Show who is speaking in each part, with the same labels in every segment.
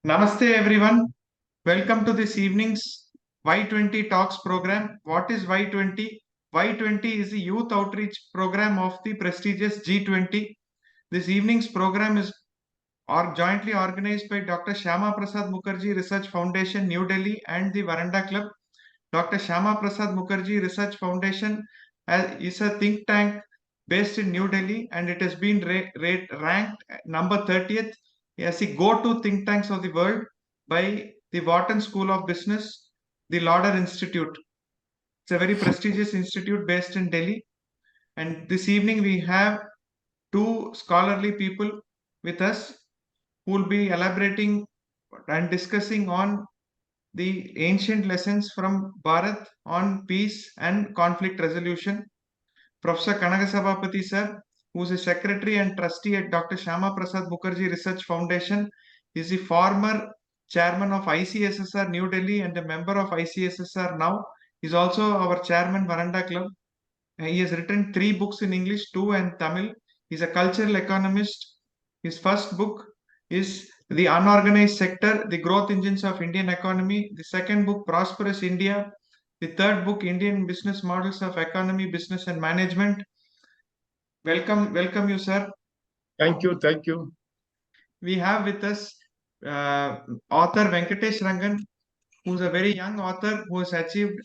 Speaker 1: Namaste everyone. Welcome to this evening's Y20 Talks program. What is Y20? Y20 is the youth outreach program of the prestigious G20. This evening's program is jointly organized by Dr. Shyama Prasad Mukherjee Research Foundation, New Delhi, and the Varanda Club. Dr. Shyama Prasad Mukherjee Research Foundation is a think tank based in New Delhi, and it has been ranked number 30th as the go-to think tanks of the world by the Wharton School of Business, the Lauder Institute. It's a very prestigious institute based in Delhi. And this evening we have two scholarly people with us who will be elaborating and discussing on the ancient lessons from Bharat on peace and conflict resolution. Professor Kanagasabapati sir, who is a secretary and trustee at Dr. Shyama Prasad Mukherjee Research Foundation, is the former chairman of ICSSR New Delhi and a member of ICSSR now. He is also our chairman Varanda Club. He has written 3 books in English, 2 in Tamil. He is a cultural economist. His first book is The Unorganized Sector, The Growth Engines of Indian Economy. The second book, Prosperous India. The third book, Indian Business Models of Economy, Business and Management. Welcome you, sir.
Speaker 2: Thank you, thank you.
Speaker 1: We have with us author Venkatesh Rangan, who's a very young author who has achieved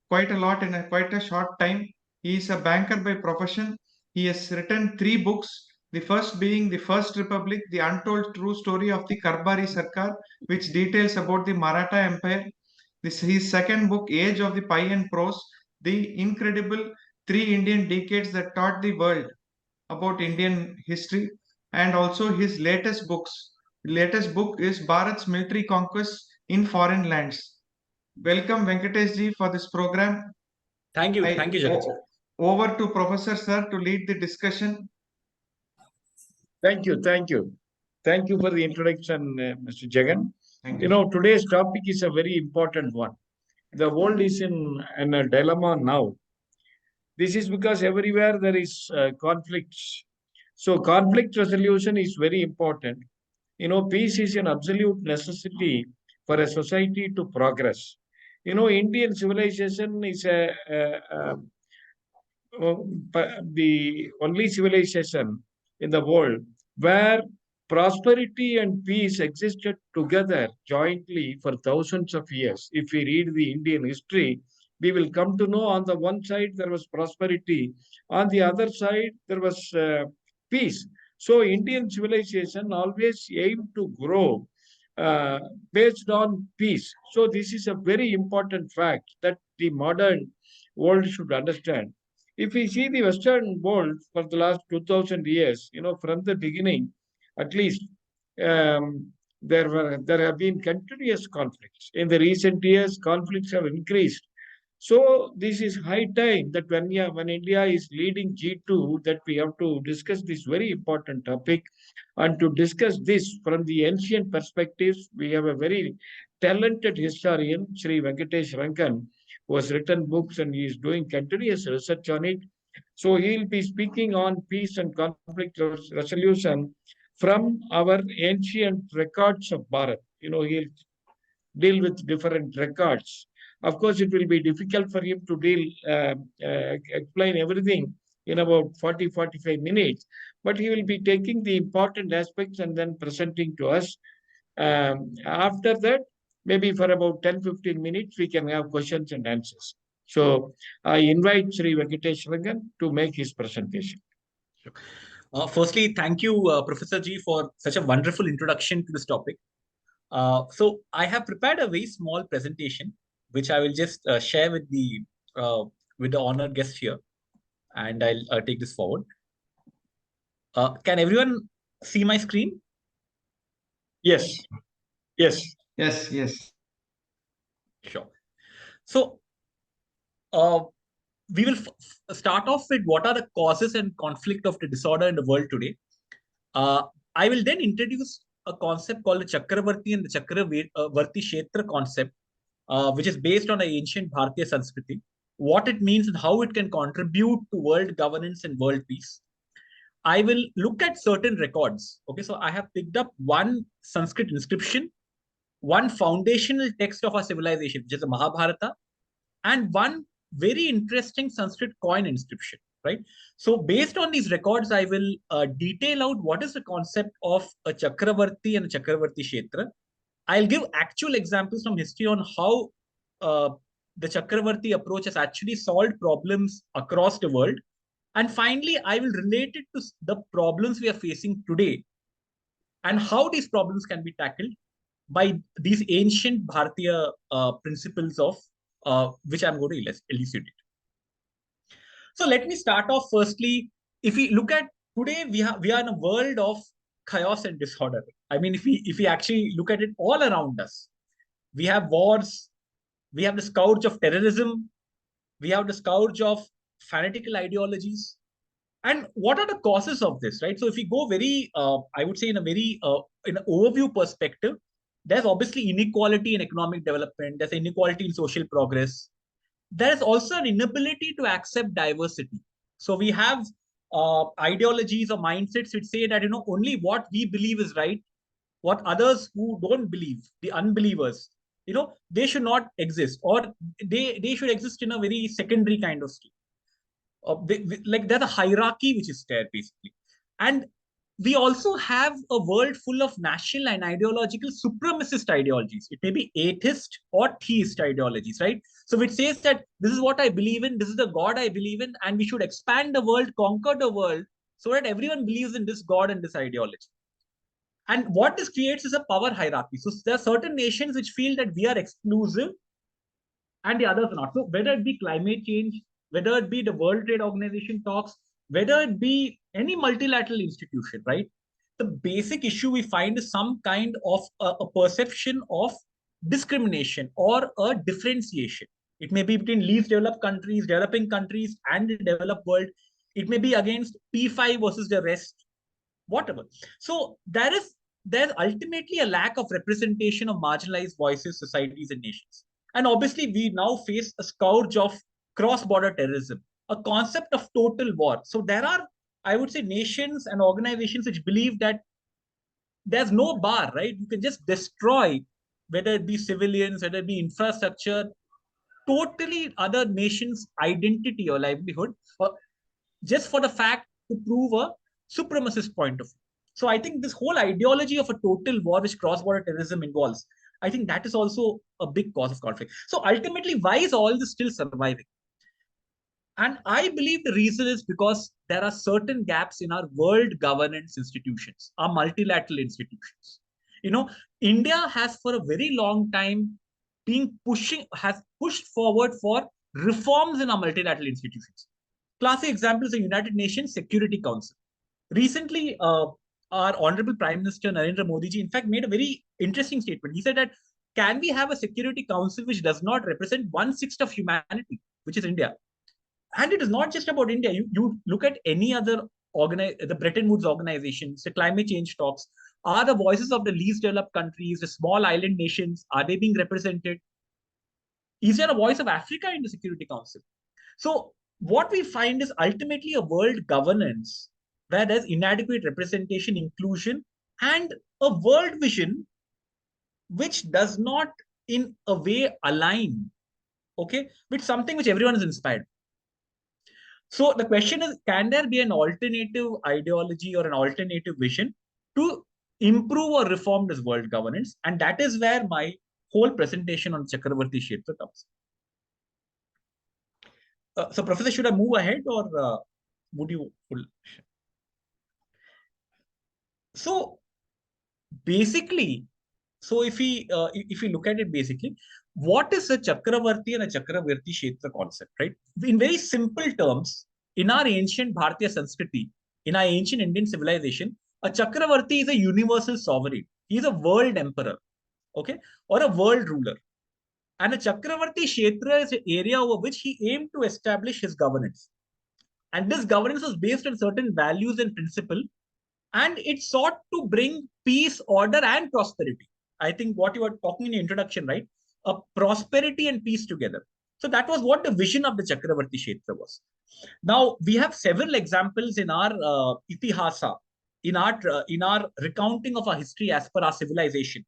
Speaker 1: quite a lot in quite a short time. He is a banker by profession. He has written 3 books. The first being The First Republic, the untold true story of the Karbari Sarkar, which details about the Maratha Empire. His second book, Age of the Pie and Prose, the incredible 3 Indian decades that taught the world about Indian history, and also his latest books. The latest book is Bharat's Military Conquest in Foreign Lands. Welcome Venkatesh ji for this program.
Speaker 3: Thank you, Jagat.
Speaker 1: Over to Professor sir to lead the discussion.
Speaker 2: Thank you. Thank you for the introduction, Mr. Jagan. Today's topic is a very important one. The world is in a dilemma now. This is because everywhere there is conflicts. So conflict resolution is very important. Peace is an absolute necessity for a society to progress. Indian civilization is the only civilization in the world where prosperity and peace existed together jointly for thousands of years. If we read the Indian history, we will come to know on the one side there was prosperity, on the other side there was peace. So Indian civilization always aimed to grow based on peace. So this is a very important fact that the modern world should understand. If we see the Western world for the last 2000 years, from the beginning, at least, there have been continuous conflicts. In the recent years, conflicts have increased. So this is high time that when India is leading G2, that we have to discuss this very important topic. And to discuss this from the ancient perspectives, we have a very talented historian, Sri Venkatesh Rangan, who has written books and he is doing continuous research on it. So he'll be speaking on peace and conflict resolution from our ancient records of Bharat. He'll deal with different records. Of course, it will be difficult for him to explain everything in about 40-45 minutes, but he will be taking the important aspects and then presenting to us. After that, maybe for about 10-15 minutes, we can have questions and answers. So I invite Sri Venkatesh Rangan to make his presentation.
Speaker 3: Firstly, thank you, Professor G, for such a wonderful introduction to this topic. So I have prepared a very small presentation, which I will just share with the honored guest here, and I'll take this forward. Can everyone see my screen?
Speaker 2: Yes.
Speaker 3: Sure. So we will start off with what are the causes and conflict of the disorder in the world today. I will then introduce a concept called the Chakravarti and the Chakravarti Kshetra concept, which is based on the ancient Bharatiya Sanskriti, what it means and how it can contribute to world governance and world peace. I will look at certain records. Okay, so I have picked up one Sanskrit inscription one foundational text of our civilization, which is the Mahabharata, and one very interesting Sanskrit coin inscription, right? So based on these records, I will detail out what is the concept of a Chakravarti and a Chakravarti Kshetra. I'll give actual examples from history on how the Chakravarti approach has actually solved problems across the world. And finally, I will relate it to the problems we are facing today and how these problems can be tackled by these ancient Bharatiya principles of which I'm going to elucidate. So let me start off firstly. If we look at today, we are in a world of chaos and disorder. I mean, if we actually look at it all around us, we have wars, we have the scourge of terrorism, we have the scourge of fanatical ideologies. And what are the causes of this, right? So if we go very, I would say in a very, in an overview perspective, there's obviously inequality in economic development, there's inequality in social progress. There is also an inability to accept diversity. So we have ideologies or mindsets which say that, only what we believe is right, what others who don't believe, the unbelievers, they should not exist, or they should exist in a very secondary kind of state. Like there's a hierarchy which is there basically. And we also have a world full of national and ideological supremacist ideologies. It may be atheist or theist ideologies, right? So it says that this is what I believe in, this is the God I believe in, and we should expand the world, conquer the world, so that everyone believes in this God and this ideology. And what this creates is a power hierarchy. So there are certain nations which feel that we are exclusive and the others are not. So whether it be climate change, whether it be the World Trade Organization talks, whether it be any multilateral institution, right? The basic issue we find is some kind of a perception of discrimination or a differentiation. It may be between least developed countries, developing countries, and the developed world. It may be against P5 versus the rest, whatever. So there's ultimately a lack of representation of marginalized voices, societies, and nations. And obviously, we now face a scourge of cross-border terrorism, a concept of total war. So there are, I would say, nations and organizations which believe that there's no bar, right? You can just destroy, whether it be civilians, whether it be infrastructure, totally other nations' identity or livelihood, just for the fact to prove a supremacist point of view. So I think this whole ideology of a total war which cross-border terrorism involves, I think that is also a big cause of conflict. So ultimately, why is all this still surviving? And I believe the reason is because there are certain gaps in our world governance institutions, our multilateral institutions. India has for a very long time has pushed forward for reforms in our multilateral institutions. Classic example is the United Nations Security Council. Recently, our Honorable Prime Minister Narendra Modi ji, in fact, made a very interesting statement. He said that, can we have a Security Council which does not represent 1/6 of humanity, which is India? And it is not just about India. You look at any other the Bretton Woods organizations, the climate change talks. Are the voices of the least developed countries, the small island nations, are they being represented? Is there a voice of Africa in the Security Council? So what we find is ultimately a world governance where there's inadequate representation, inclusion, and a world vision which does not in a way align, okay, with something which everyone is inspired. So the question is, can there be an alternative ideology or an alternative vision to improve or reform this world governance? And that is where my whole presentation on Chakravarti Kshetra comes. So Professor, should I move ahead or would you? So basically, so if we look at it basically, what is a Chakravarti and a Chakravarti Kshetra concept, right? In very simple terms, in our ancient Bharatiya Sanskriti, in our ancient Indian civilization, a Chakravarti is a universal sovereign. He is a world emperor, okay, or a world ruler. And a Chakravarti Kshetra is an area over which he aimed to establish his governance. And this governance was based on certain values and principles, and it sought to bring peace, order, and prosperity. I think what you were talking in the introduction, right? A prosperity and peace together. So that was what the vision of the Chakravarti Kshetra was. Now, we have several examples in our itihasa, in our recounting of our history as per our civilization.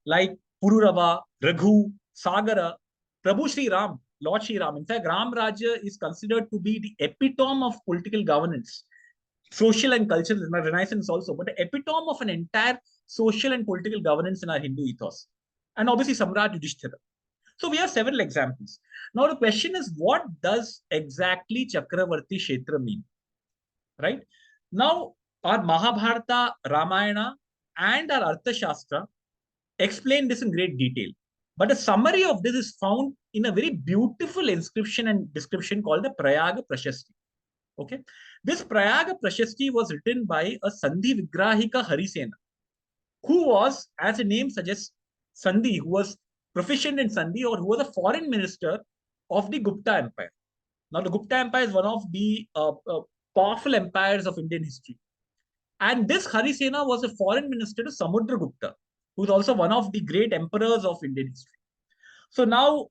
Speaker 3: Like Pururava, Raghu, Sagara, Prabhu Sri Ram, Lord Sri Ram. In fact, Ram Rajya is considered to be the epitome of political governance, social and cultural renaissance also, but the epitome of an entire social and political governance in our Hindu ethos. And obviously, Samrat Yudhishthira. So we have several examples. Now the question is, what does exactly Chakravarti Kshetra mean? Right? Now, our Mahabharata, Ramayana, and our Arthashastra explain this in great detail. But a summary of this is found in a very beautiful inscription and description called the Prayaga Prashasti. Okay. This Prayaga Prashasti was written by a Sandhi Vigrahika Harisena, who was, as the name suggests, Sandhi, who was proficient in Sandhi, or who was a foreign minister of the Gupta Empire. Now, the Gupta Empire is one of the powerful empires of Indian history. And this Harisena was a foreign minister to Samudragupta, who is also one of the great emperors of Indian history. So now,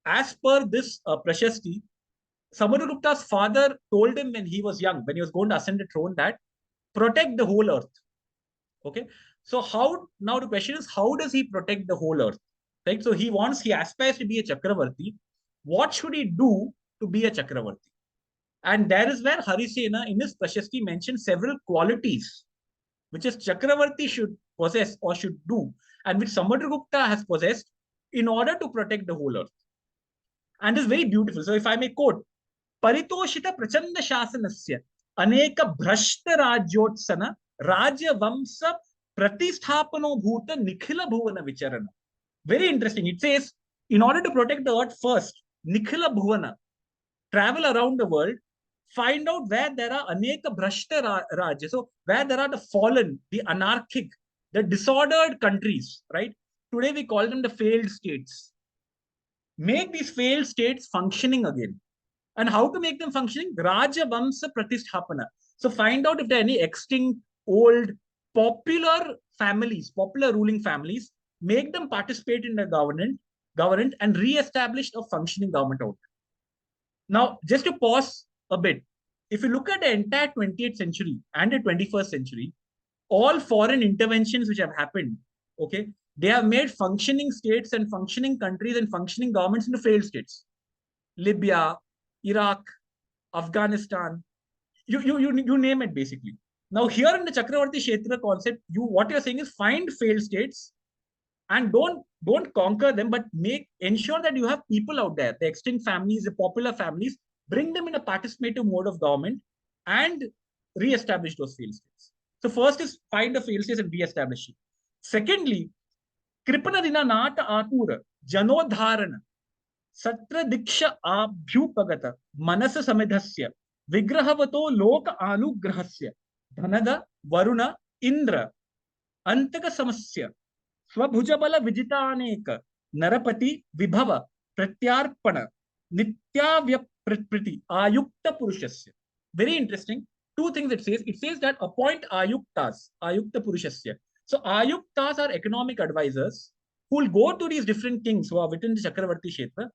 Speaker 3: as per this Prashasti, Samudragupta's father told him when he was young, when he was going to ascend the throne, that protect the whole earth. Okay. So how, now the question is, how does he protect the whole earth? Right. So he aspires to be a Chakravarti. What should he do to be a Chakravarti? And there is where Harisena in his Prashasti mentions several qualities which a Chakravarti should possess or should do, and which Samudragupta has possessed in order to protect the whole earth. And it's very beautiful. So if I may quote, Paritoshita Prachanda Shasanasya Aneka Bhrashta Rajyotsana Rajya Vamsa Pratistapano Bhuta Nikhila Bhuvana Vicharana. Very interesting. It says, in order to protect the earth first, Nikhila Bhuvana, travel around the world, find out where there are Aneka Bhrashta Rajya, so where there are the fallen, the anarchic, the disordered countries, right? Today we call them the failed states. Make these failed states functioning again. And how to make them functioning? Raja Vamsa Pratisthapana. So find out if there are any extinct, old, popular families, popular ruling families, make them participate in the government and re-establish a functioning government out. Now, just to pause a bit, if you look at the entire 20th century and the 21st century, all foreign interventions which have happened, okay, they have made functioning states and functioning countries and functioning governments into failed states. Libya, Iraq, Afghanistan, you name it basically. Now here in the Chakravarti Kshetra concept, what you're saying is find failed states and don't conquer them, but ensure that you have people out there, the extinct families, the popular families, bring them in a participative mode of government and re-establish those failed states. So first is find the failed states and re-establish it. Secondly, Kripana Dina Nata Atura, Janodharana, Satra Diksha Abhyupagata, Manasa Samidhasya, Vigrahavato Loka Anugrahasya, Dhanada, Varuna, Indra, Antaka Samasya, Swabhujabala Vijitaneka, Narapati, Vibhava, Pratyarpana, Nitya Priti, Ayukta Purushasya. Very interesting. Two things it says. It says that appoint Ayuktas, Ayukta Purushasya. So Ayuktas are economic advisors who will go to these different kings who are within the Chakravarti Kshetra.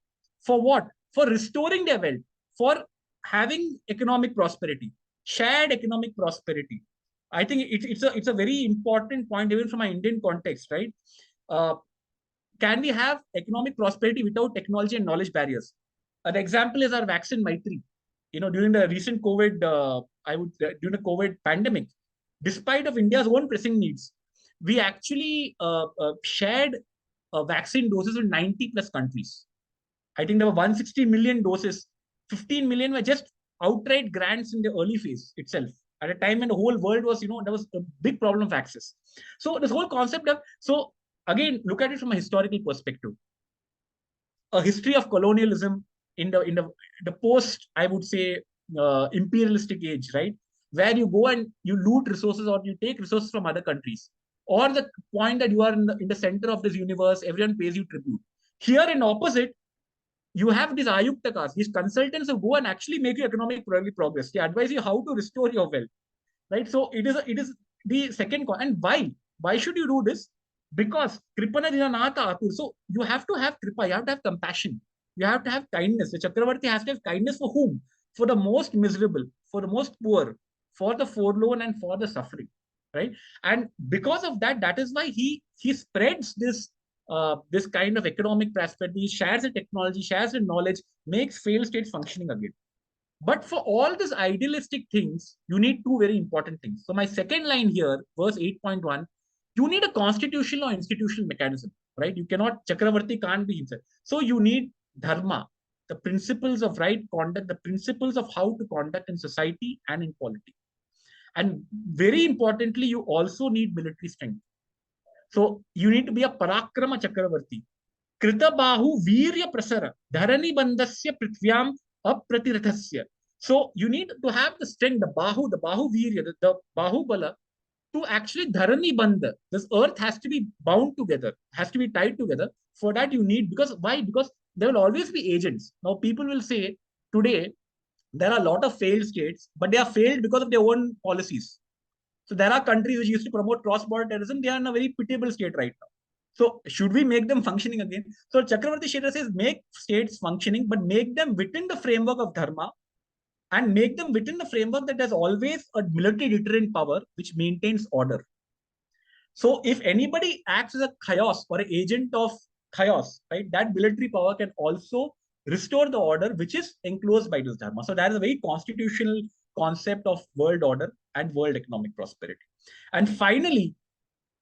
Speaker 3: For what? For restoring their wealth, for having economic prosperity, shared economic prosperity. I think it's a very important point even from an Indian context, right? Can we have economic prosperity without technology and knowledge barriers? An example is our vaccine Maitri. During the recent COVID, during the COVID pandemic, despite of India's own pressing needs, we actually shared vaccine doses with 90 plus countries. I think there were 160 million doses. 15 million were just outright grants in the early phase itself. At a time when the whole world was, there was a big problem of access. So this whole concept of, so again, look at it from a historical perspective. A history of colonialism in the post, I would say, imperialistic age, right? Where you go and you loot resources or you take resources from other countries. Or the point that you are in the center of this universe, everyone pays you tribute. Here in opposite, you have these Ayuktakas, these consultants who go and actually make you economic progress. They advise you how to restore your wealth, right? So it is the second. And why? Why should you do this? Because Kripana Dina Nata Atur. So you have to have Kripa, you have to have compassion, you have to have kindness. The Chakravarti has to have kindness for whom? For the most miserable, for the most poor, for the forlorn, and for the suffering, right? And because of that, that is why he spreads this this kind of economic prosperity, shares the technology, shares the knowledge, makes failed states functioning again. But for all these idealistic things, you need two very important things. So my second line here, verse 8.1, you need a constitutional or institutional mechanism, right? You cannot, Chakravarti can't be himself. So you need dharma, the principles of right conduct, the principles of how to conduct in society and in polity. And very importantly, you also need military strength. So you need to be a Parakrama Chakravarti. Krita Bahu Virya Prasara, Dharani Bandasya Prithvyam Apratirathasya. So you need to have the strength, the Bahu Virya, the Bahu Bala, to actually Dharani Bandha. This earth has to be bound together, has to be tied together. For that you need, because why? Because there will always be agents. Now people will say today there are a lot of failed states, but they are failed because of their own policies. So there are countries which used to promote cross-border terrorism. They are in a very pitiable state right now. So should we make them functioning again? So Chakravarti Kshetra says make states functioning, but make them within the framework of dharma, and make them within the framework that has always a military deterrent power which maintains order. So if anybody acts as a chaos or an agent of chaos, right, that military power can also restore the order which is enclosed by this dharma. So that is a very constitutional concept of world order and world economic prosperity. And finally,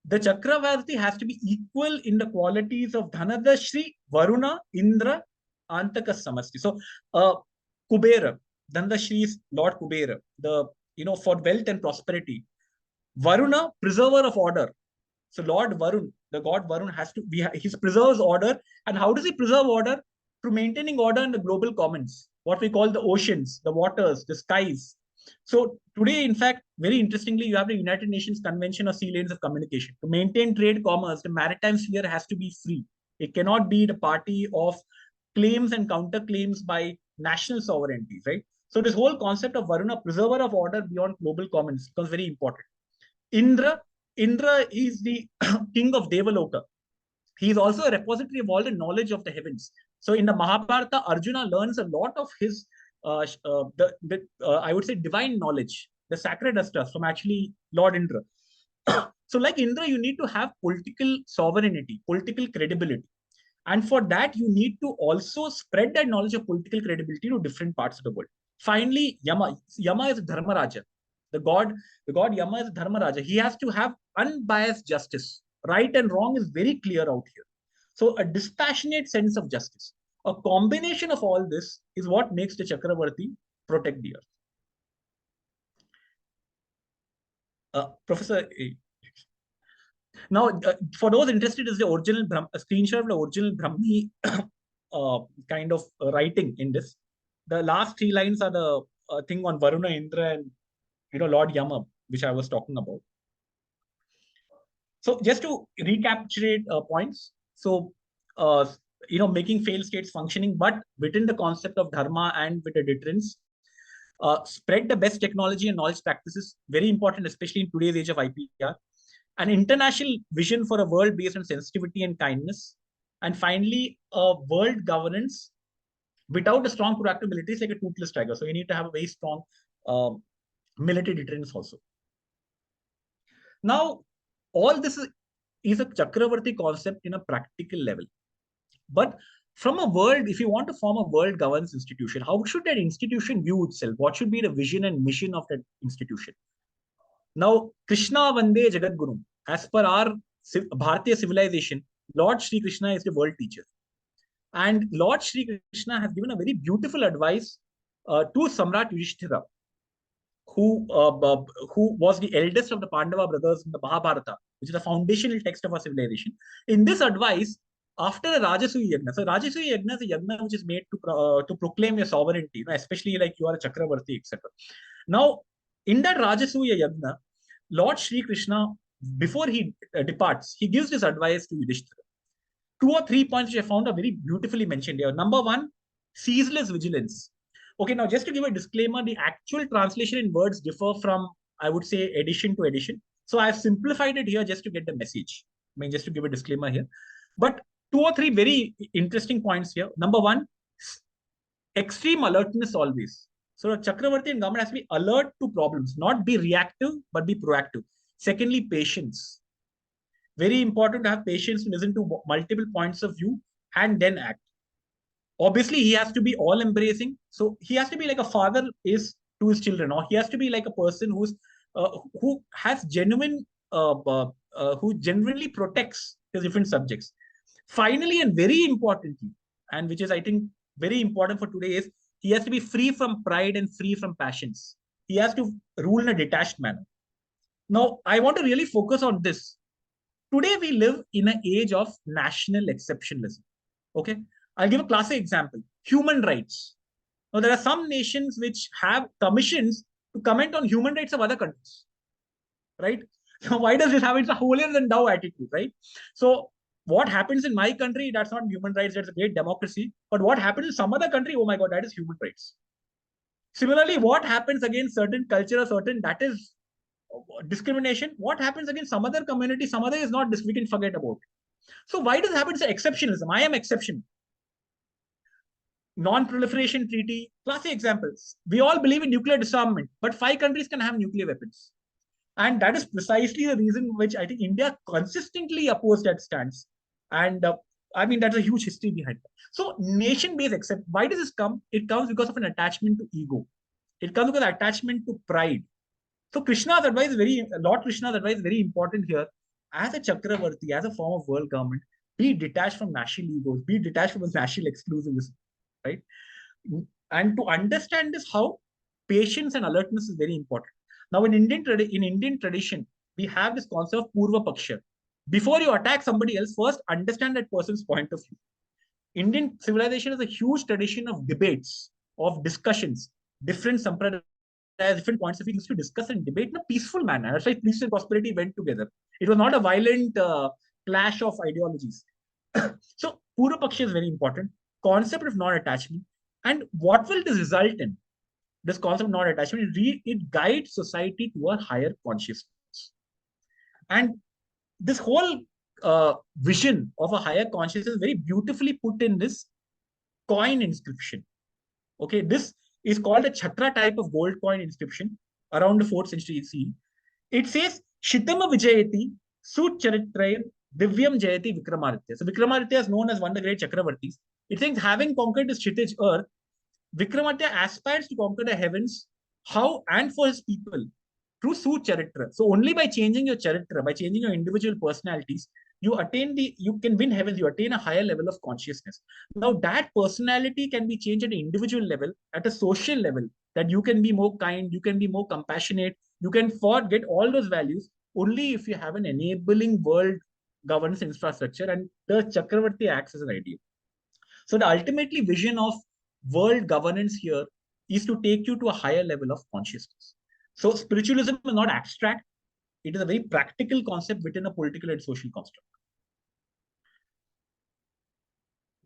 Speaker 3: the Chakravarti has to be equal in the qualities of Dhanadashri, Varuna, Indra, Antaka Samasti. So Kubera, Dhanadashri is Lord Kubera, the for wealth and prosperity. Varuna, preserver of order. So Lord Varun, the god Varun, has to be, he preserves order. And how does he preserve order? Through maintaining order in the global commons, what we call the oceans, the waters, the skies. So today, in fact, very interestingly, you have the United Nations Convention of Sea Lanes of Communication. To maintain trade commerce, the maritime sphere has to be free. It cannot be the party of claims and counterclaims by national sovereignties, right? So this whole concept of Varuna, preserver of order beyond global commons, becomes very important. Indra is the king of Devaloka. He is also a repository of all the knowledge of the heavens. So in the Mahabharata, Arjuna learns a lot of his I would say divine knowledge, the sacred astras from actually Lord Indra. So like Indra, you need to have political sovereignty, political credibility. And for that, you need to also spread that knowledge of political credibility to different parts of the world. Finally, Yama. Yama is Dharmaraja. The god Yama is Dharmaraja. He has to have unbiased justice. Right and wrong is very clear out here. So a dispassionate sense of justice. A combination of all this is what makes the Chakravarti protect the earth. Professor, now for those interested, is the original screenshot of the original Brahmi kind of writing in this. The last 3 lines are the thing on Varuna, Indra, and Lord Yama, which I was talking about. So just to recapitulate points, so making failed states functioning, but within the concept of dharma and with a deterrence. Spread the best technology and knowledge practices, very important, especially in today's age of IPR. An international vision for a world based on sensitivity and kindness. And finally, a world governance without a strong proactive military is like a toothless tiger. So you need to have a very strong military deterrence also. Now, all this is a Chakravarti concept in a practical level. But from a world, if you want to form a world governance institution, how should that institution view itself? What should be the vision and mission of that institution? Now, Krishna Vande Jagadguru, as per our Bharatiya civilization, Lord Shri Krishna is the world teacher. And Lord Shri Krishna has given a very beautiful advice to Samrat Yudhishthira, who was the eldest of the Pandava brothers in the Mahabharata, which is the foundational text of our civilization. In this advice, after the Rajasuya Yagna, so Rajasuya Yagna is a yagna which is made to proclaim your sovereignty, especially like you are a Chakravarti, etc. Now, in that Rajasuya Yagna, Lord Shri Krishna, before he departs, he gives this advice to Yudhishthira. 2 or 3 points which I found are very beautifully mentioned here. Number 1, ceaseless vigilance. Okay, now just to give a disclaimer, the actual translation in words differ from, I would say, edition to edition. So I've simplified it here just to get the message. Just to give a disclaimer here. But 2 or 3 very interesting points here. Number 1, extreme alertness always. So Chakravarti and government has to be alert to problems, not be reactive, but be proactive. Secondly, patience. Very important to have patience to listen to multiple points of view and then act. Obviously, he has to be all embracing. So he has to be like a father is to his children, or he has to be like a person who has genuine who genuinely protects his different subjects. Finally, and very importantly, and which is I think very important for today, is he has to be free from pride and free from passions. He has to rule in a detached manner. Now, I want to really focus on this. Today, we live in an age of national exceptionalism. Okay, I'll give a classic example: human rights. Now, there are some nations which have commissions to comment on human rights of other countries, right? So why does this happen? It's a holier than thou attitude, right? So what happens in my country, that's not human rights, that's a great democracy. But what happens in some other country, oh my God, that is human rights. Similarly, what happens against certain culture or certain, that is discrimination. What happens against some other community, some other is not, this we can forget about. So why does it happen? It's exceptionalism. I am exception. Non-proliferation treaty, classic examples. We all believe in nuclear disarmament, but 5 countries can have nuclear weapons. And that is precisely the reason which I think India consistently opposed that stance. And I mean, that's a huge history behind that. So nation-based accept, why does this come? It comes because of an attachment to ego. It comes because of attachment to pride. So Krishna's advice is Lord Krishna's advice is very important here. As a Chakravarti, as a form of world government, be detached from national egos, be detached from national exclusivism, right? And to understand this, how patience and alertness is very important. Now, in Indian tradition, we have this concept of Purva Paksha. Before you attack somebody else, first understand that person's point of view. Indian civilization is a huge tradition of debates, of discussions, different sampradayas, different points of view to discuss and debate in a peaceful manner. That's why peace and prosperity went together. It was not a violent clash of ideologies. So, Purva Paksha is very important. Concept of non-attachment. And what will this result in? This concept of non-attachment, it guides society to a higher consciousness. And this whole vision of a higher consciousness is very beautifully put in this coin inscription. Okay, this is called a Chhatra type of gold coin inscription around the 4th century CE. It says, Shitama Vijayati Sut Charitrair Divyam Jayati Vikramaditya. So Vikramaditya is known as one of the great Chakravartis. It says, having conquered the Kshitij earth, Vikramaditya aspires to conquer the heavens, how and for his people, through Sut Charitra. So only by changing your Charitra, by changing your individual personalities, you can win heavens, you attain a higher level of consciousness. Now that personality can be changed at an individual level, at a social level, that you can be more kind, you can be more compassionate, you can forget all those values only if you have an enabling world governance infrastructure, and the Chakravarti acts as an ideal. So the ultimately vision of world governance here is to take you to a higher level of consciousness. So spiritualism is not abstract. It is a very practical concept within a political and social construct.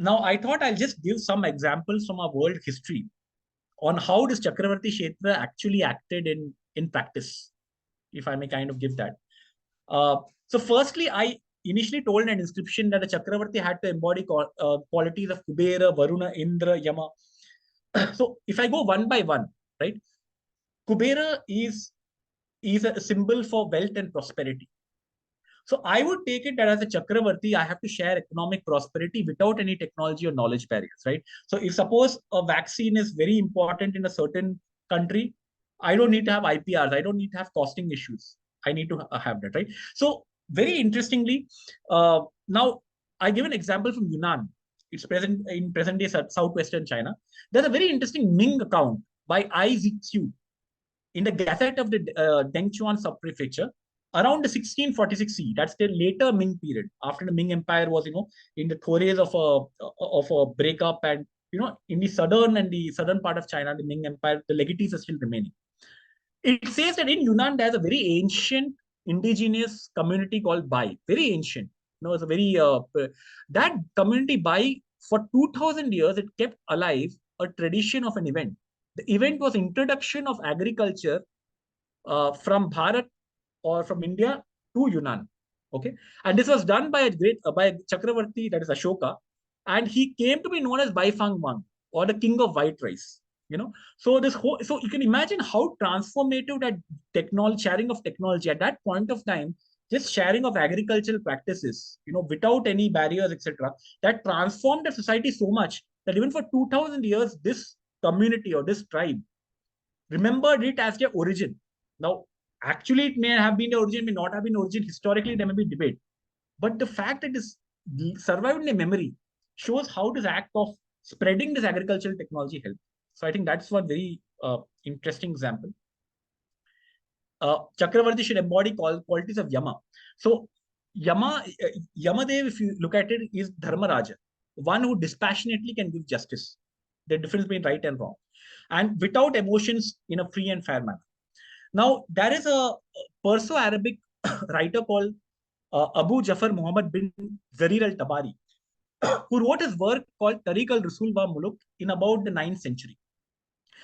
Speaker 3: Now, I thought I'll just give some examples from our world history on how this Chakravarti Kshetra actually acted in practice, if I may kind of give that. So firstly, I initially told in an inscription that a Chakravarti had to embody qualities of Kubera, Varuna, Indra, Yama. So if I go one by one, right? Kubera is a symbol for wealth and prosperity. So I would take it that as a Chakravarti, I have to share economic prosperity without any technology or knowledge barriers, right? So if suppose a vaccine is very important in a certain country, I don't need to have IPRs. I don't need to have costing issues. I need to have that, right? So very interestingly, now I give an example from Yunnan. It's present in present-day southwestern China. There's a very interesting Ming account by Ai Zixiu in the Gazette of the Dengchuan subprefecture around the 1646 CE. That's the later Ming period, after the Ming Empire was, in the throes of a breakup, and in the southern part of China, the Ming Empire, the legatees are still remaining. It says that in Yunnan there's a very ancient indigenous community called Bai, very ancient. It's a very that community Bai, for 2000 years it kept alive a tradition of an event. The event was introduction of agriculture from Bharat or from India to Yunnan. Okay, and this was done by by Chakravarti, that is Ashoka, and he came to be known as Bai Fang Wang, or the king of white rice. So you can imagine how transformative that sharing of technology at that point of time just sharing of agricultural practices, without any barriers, etc., that transformed the society so much that even for 2000 years, this community or this tribe remembered it as their origin. Now, actually, it may have been the origin, may not have been origin. Historically, there may be debate. But the fact that it is survived in the memory shows how this act of spreading this agricultural technology helped. So I think that's one very interesting example. Chakravarti should embody qualities of Yama. So Yamadev, if you look at it, is Dharmaraja, one who dispassionately can give justice, the difference between right and wrong, and without emotions in a free and fair manner. Now, there is a Perso-Arabic writer called Abu Jafar Muhammad bin Zarir al-Tabari, who wrote his work called Tariq al-Rasul wa Muluk in about the 9th century.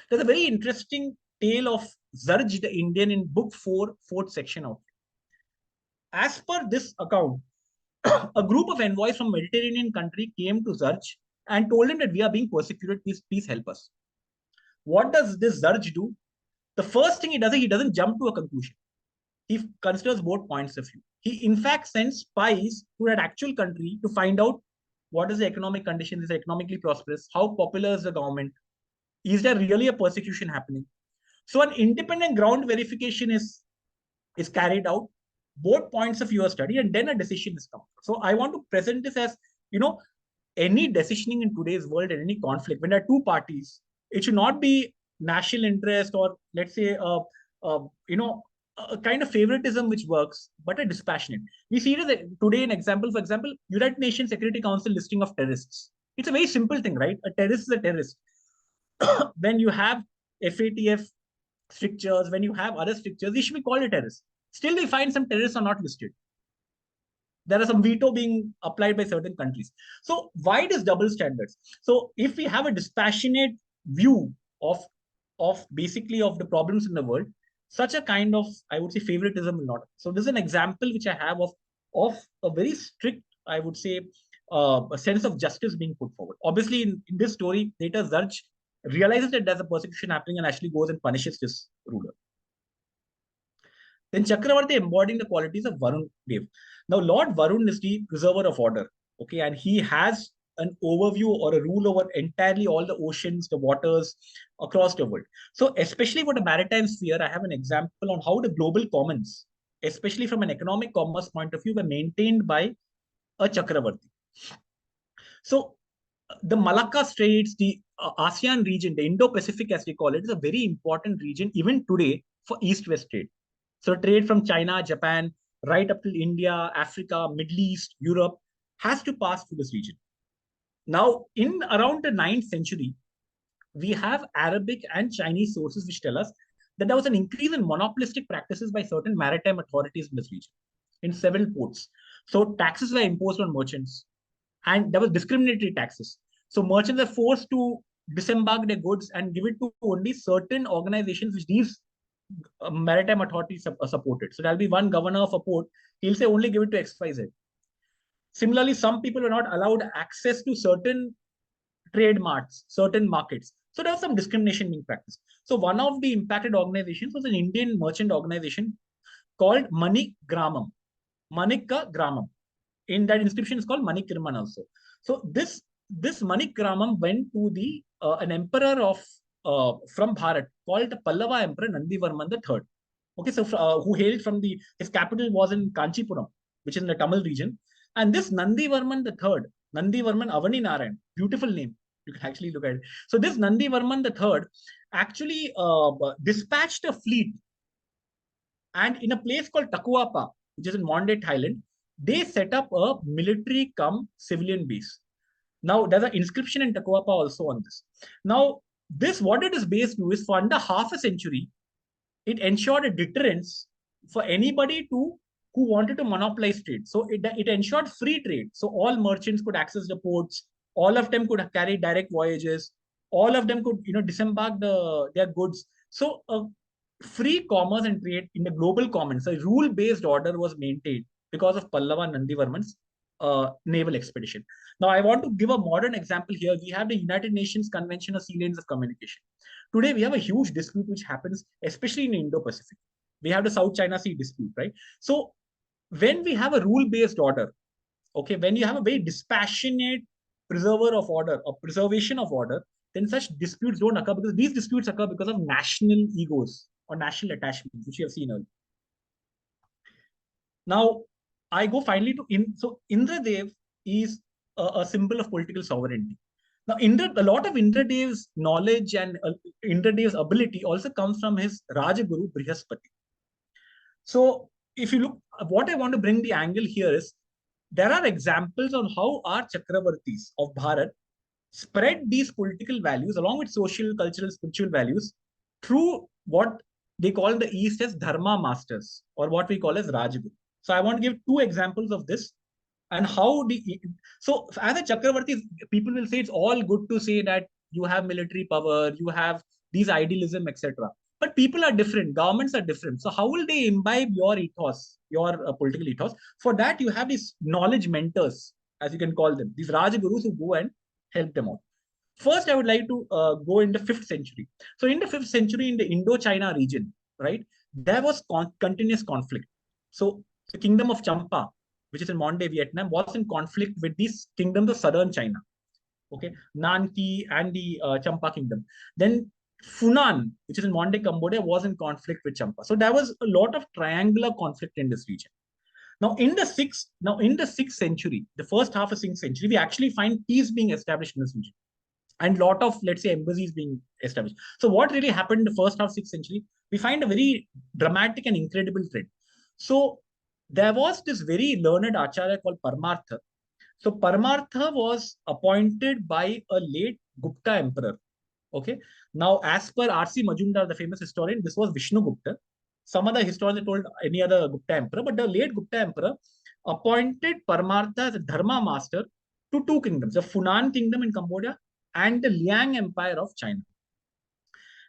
Speaker 3: There's a very interesting tale of Zarj the Indian in book 4, 4th section of it. As per this account, a group of envoys from Mediterranean country came to Zarj and told him that we are being persecuted, please help us. What does this Zarj do? The first thing he does is he doesn't jump to a conclusion. He considers both points of view. He, in fact, sends spies to that actual country to find out what is the economic condition, is it economically prosperous, how popular is the government, is there really a persecution happening? So an independent ground verification is carried out, both points of view are studied, and then a decision is come. So I want to present this as, any decisioning in today's world and any conflict, when there are two parties, it should not be national interest or, let's say, a kind of favoritism which works, but a dispassionate. We see it today an example, for example, United Nations Security Council listing of terrorists. It's a very simple thing, right? A terrorist is a terrorist. When you have FATF strictures, when you have other strictures, they should be called a terrorist. Still, we find some terrorists are not listed. There are some veto being applied by certain countries. So why does double standards? So if we have a dispassionate view of basically of the problems in the world, such a kind of, I would say, favoritism will not. So this is an example which I have of a very strict, I would say, a sense of justice being put forward. Obviously, in this story, later Zarj realizes that there's a persecution happening and actually goes and punishes this ruler. Then Chakravarti embodying the qualities of Varun Dev. Now, Lord Varun is the preserver of order, okay, and he has an overview or a rule over entirely all the oceans, the waters across the world. So, especially for the maritime sphere, I have an example on how the global commons, especially from an economic commerce point of view, were maintained by a Chakravarti. So, the Malacca Straits, the ASEAN region, the Indo-Pacific as we call it, is a very important region even today for East-West trade. So trade from China, Japan, right up to India, Africa, Middle East, Europe has to pass through this region. Now, in around the 9th century, we have Arabic and Chinese sources which tell us that there was an increase in monopolistic practices by certain maritime authorities in this region, in several ports. So taxes were imposed on merchants, and there was discriminatory taxes. So merchants are forced to disembark their goods and give it to only certain organizations which these maritime authorities supported. So there'll be one governor of a port, he'll say only give it to XYZ. Similarly, some people were not allowed access to certain trade marts, certain markets. So there was some discrimination being practiced. So one of the impacted organizations was an Indian merchant organization called Manik Gramam. Manikka Gramam. In that inscription is called Manik Kirman also. So this Manik Gramam went to the an emperor of from Bharat called the Pallava Emperor Nandivarman III. Okay, so who hailed from his capital was in Kanchipuram, which is in the Tamil region. And this Nandivarman III, Nandivarman Avani Narayan, beautiful name. You can actually look at it. So this Nandivarman III actually dispatched a fleet, and in a place called Takuapa, which is in Monday, Thailand, they set up a military cum civilian base. Now, there's an inscription in Takuapa also on this. Now, what it is based on is for under half a century, it ensured a deterrence for anybody who wanted to monopolize trade. So it ensured free trade. So all merchants could access the ports. All of them could carry direct voyages. All of them could, disembark their goods. So free commerce and trade in the global commons, so a rule-based order was maintained because of Pallava Nandivarman's naval expedition. Now, I want to give a modern example here. We have the United Nations Convention of Sea Lanes of Communication. Today, we have a huge dispute which happens, especially in Indo-Pacific. We have the South China Sea dispute, right? So when we have a rule-based order, okay, when you have a very dispassionate preserver of order or preservation of order, then such disputes don't occur, because these disputes occur because of national egos or national attachments, which you have seen earlier. Now, I go finally to so Indradev is a symbol of political sovereignty. Now, a lot of Indradev's knowledge and Indradev's ability also comes from his Rajaguru Brihaspati. So, if you look, what I want to bring the angle here is there are examples on how our Chakravartis of Bharat spread these political values along with social, cultural, spiritual values through what they call the East as Dharma masters, or what we call as Rajaguru. So I want to give two examples of this and how so as a Chakravarti, people will say it's all good to say that you have military power, you have these idealism, etc. But people are different, governments are different. So how will they imbibe your ethos, your political ethos? For that, you have these knowledge mentors, as you can call them, these Rajagurus who go and help them out. First, I would like to go in the 5th century. So in the 5th century, in the Indo-China region, right, there was continuous conflict. So the kingdom of Champa, which is in modern-day Vietnam, was in conflict with these kingdoms of southern China. Okay, Nanki and the Champa kingdom. Then Funan, which is in modern-day Cambodia, was in conflict with Champa. So there was a lot of triangular conflict in this region. Now in the 6th century, the first half of 6th century, we actually find peace being established in this region, and lot of, let's say, embassies being established. So what really happened in the first half of 6th century? We find a very dramatic and incredible trend. So there was this very learned Acharya called Paramartha. So Paramartha was appointed by a late Gupta emperor. Okay. Now, as per R.C. Majumdar, the famous historian, this was Vishnugupta. Some other historians told any other Gupta emperor, but the late Gupta emperor appointed Paramartha as a Dharma master to two kingdoms, the Funan kingdom in Cambodia and the Liang Empire of China.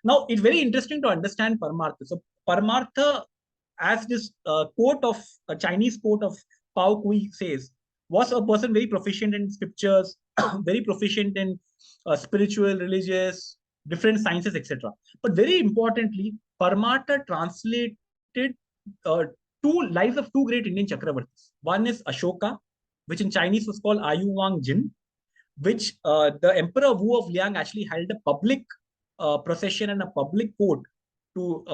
Speaker 3: Now, it's very interesting to understand Paramartha. So Paramartha, as this quote of a Chinese quote of Pao Kui says, was a person very proficient in scriptures, very proficient in spiritual, religious, different sciences, etc. But very importantly, Paramartha translated two lives of two great Indian Chakravartis. One is Ashoka, which in Chinese was called Ayu Wang Jin, which the Emperor Wu of Liang actually held a public procession and a public court to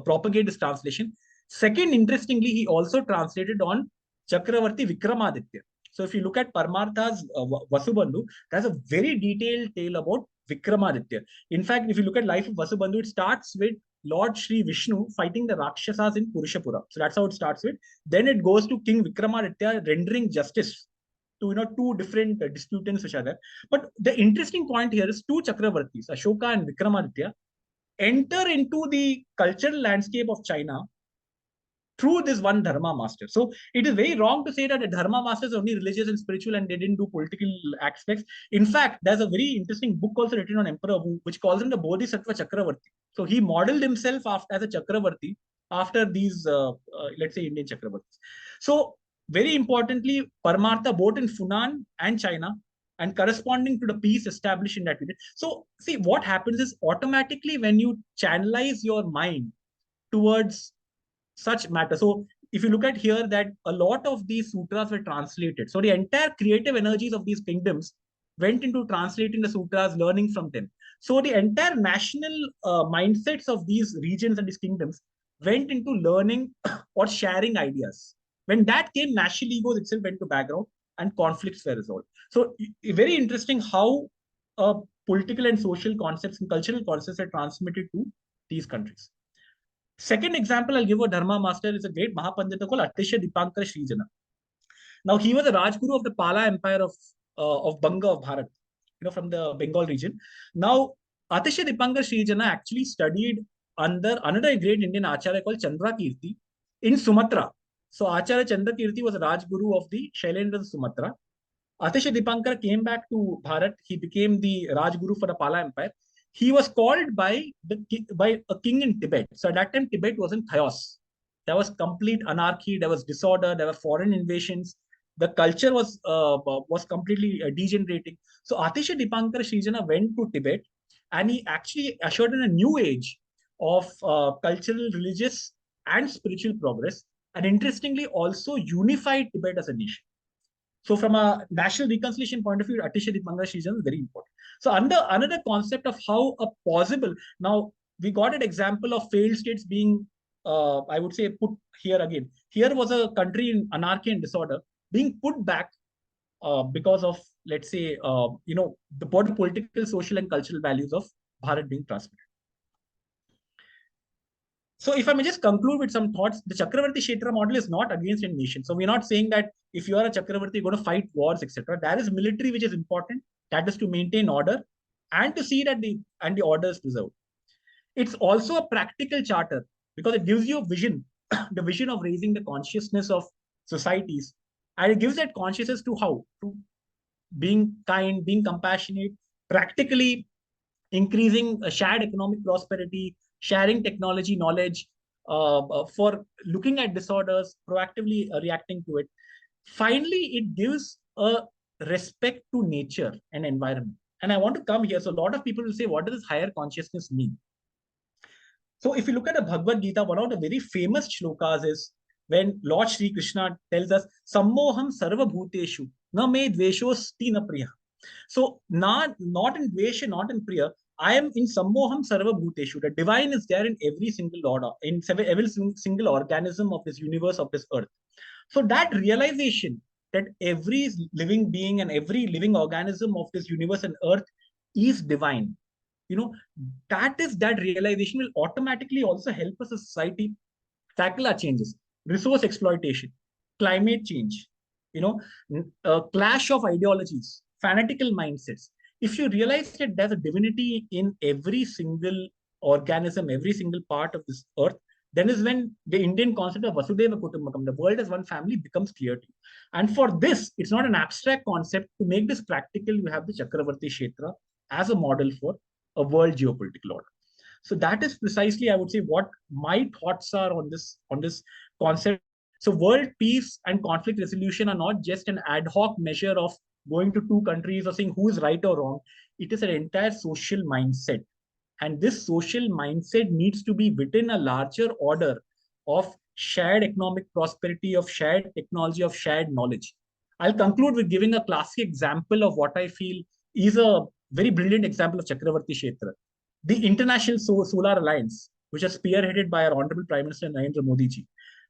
Speaker 3: propagate this translation. Second, interestingly, he also translated on Chakravarti Vikramaditya. So if you look at Paramartha's Vasubandhu, there's a very detailed tale about Vikramaditya. In fact, if you look at life of Vasubandhu, it starts with Lord Sri Vishnu fighting the Rakshasas in Purushapura. So that's how it starts with. Then it goes to King Vikramaditya rendering justice to two different disputants which are there. But the interesting point here is two Chakravartis, Ashoka and Vikramaditya, enter into the cultural landscape of China through this one Dharma master. So it is very wrong to say that the Dharma master is only religious and spiritual and they didn't do political aspects. In fact, there's a very interesting book also written on Emperor Wu, which calls him the Bodhisattva Chakravarti. So he modeled himself as a Chakravarti after these, let's say, Indian Chakravartis. So very importantly, Paramartha both in Funan and China, and corresponding to the peace established in that period. So see, what happens is automatically when you channelize your mind towards such matter. So if you look at here that a lot of these sutras were translated. So the entire creative energies of these kingdoms went into translating the sutras, learning from them. So the entire national mindsets of these regions and these kingdoms went into learning or sharing ideas. When that came, national egos itself went to background and conflicts were resolved. So very interesting how political and social concepts and cultural concepts are transmitted to these countries. Second example I'll give a Dharma master is a great Mahapandita called Atisha Dipankara Srijana. Now he was a Rajguru of the Pala Empire of Banga of Bharat, from the Bengal region. Now Atisha Dipankara Srijana actually studied under another great Indian Acharya called Chandrakirti in Sumatra. So Acharya Chandrakirti was a Rajguru of the Shailendra of Sumatra. Atisha Dipankara came back to Bharat. He became the Rajguru for the Pala Empire. He was called by a king in Tibet. So at that time, Tibet was in chaos. There was complete anarchy. There was disorder. There were foreign invasions. The culture was completely degenerating. So Atisha Dipankara Srijana went to Tibet, and he actually ushered in a new age of cultural, religious, and spiritual progress. and interestingly also unified Tibet as a nation. So from a national reconciliation point of view, Atisha Bangladesh region is very important. So under another concept of how a possible, now we got an example of failed states being, I would say, put here again. Here was a country in anarchy and disorder being put back because of, let's say, the political, social, and cultural values of Bharat being transmitted. So if I may just conclude with some thoughts, the Chakravarti Kshetra model is not against any nation. So we're not saying that if you are a Chakravarti, you're going to fight wars, etc. There is military which is important. That is to maintain order and to see that the order is preserved. It's also a practical charter because it gives you a vision, the vision of raising the consciousness of societies. And it gives that consciousness to how? To being kind, being compassionate, practically increasing shared economic prosperity, sharing technology knowledge, for looking at disorders, proactively reacting to it. Finally, it gives a respect to nature and environment. And I want to come here. So a lot of people will say, what does this higher consciousness mean? So if you look at the Bhagavad Gita, one of the very famous shlokas is when Lord Sri Krishna tells us, Sammoham sarva bhuteshu, na me dveshosti na priya. So not in dvesha, not in priya, I am in sammoham sarva bhuteshu. The divine is there in every single order, in every single organism of this universe, of this earth. So that realization that every living being and every living organism of this universe and earth is divine, that realization will automatically also help us as a society tackle our changes, resource exploitation, climate change, clash of ideologies, fanatical mindsets. If you realize that there's a divinity in every single organism, every single part of this earth, then is when the Indian concept of Vasudeva Kutumbakam, the world as one family, becomes clear to you. And for this, it's not an abstract concept. To make this practical, you have the Chakravarti Kshetra as a model for a world geopolitical order. So that is precisely, I would say, what my thoughts are on this concept. So world peace and conflict resolution are not just an ad hoc measure of going to two countries or saying who is right or wrong. It is an entire social mindset. And this social mindset needs to be within a larger order of shared economic prosperity, of shared technology, of shared knowledge. I'll conclude with giving a classic example of what I feel is a very brilliant example of Chakravarti Kshetra. The International Solar Alliance, which is spearheaded by our Honorable Prime Minister Narendra Modi ji.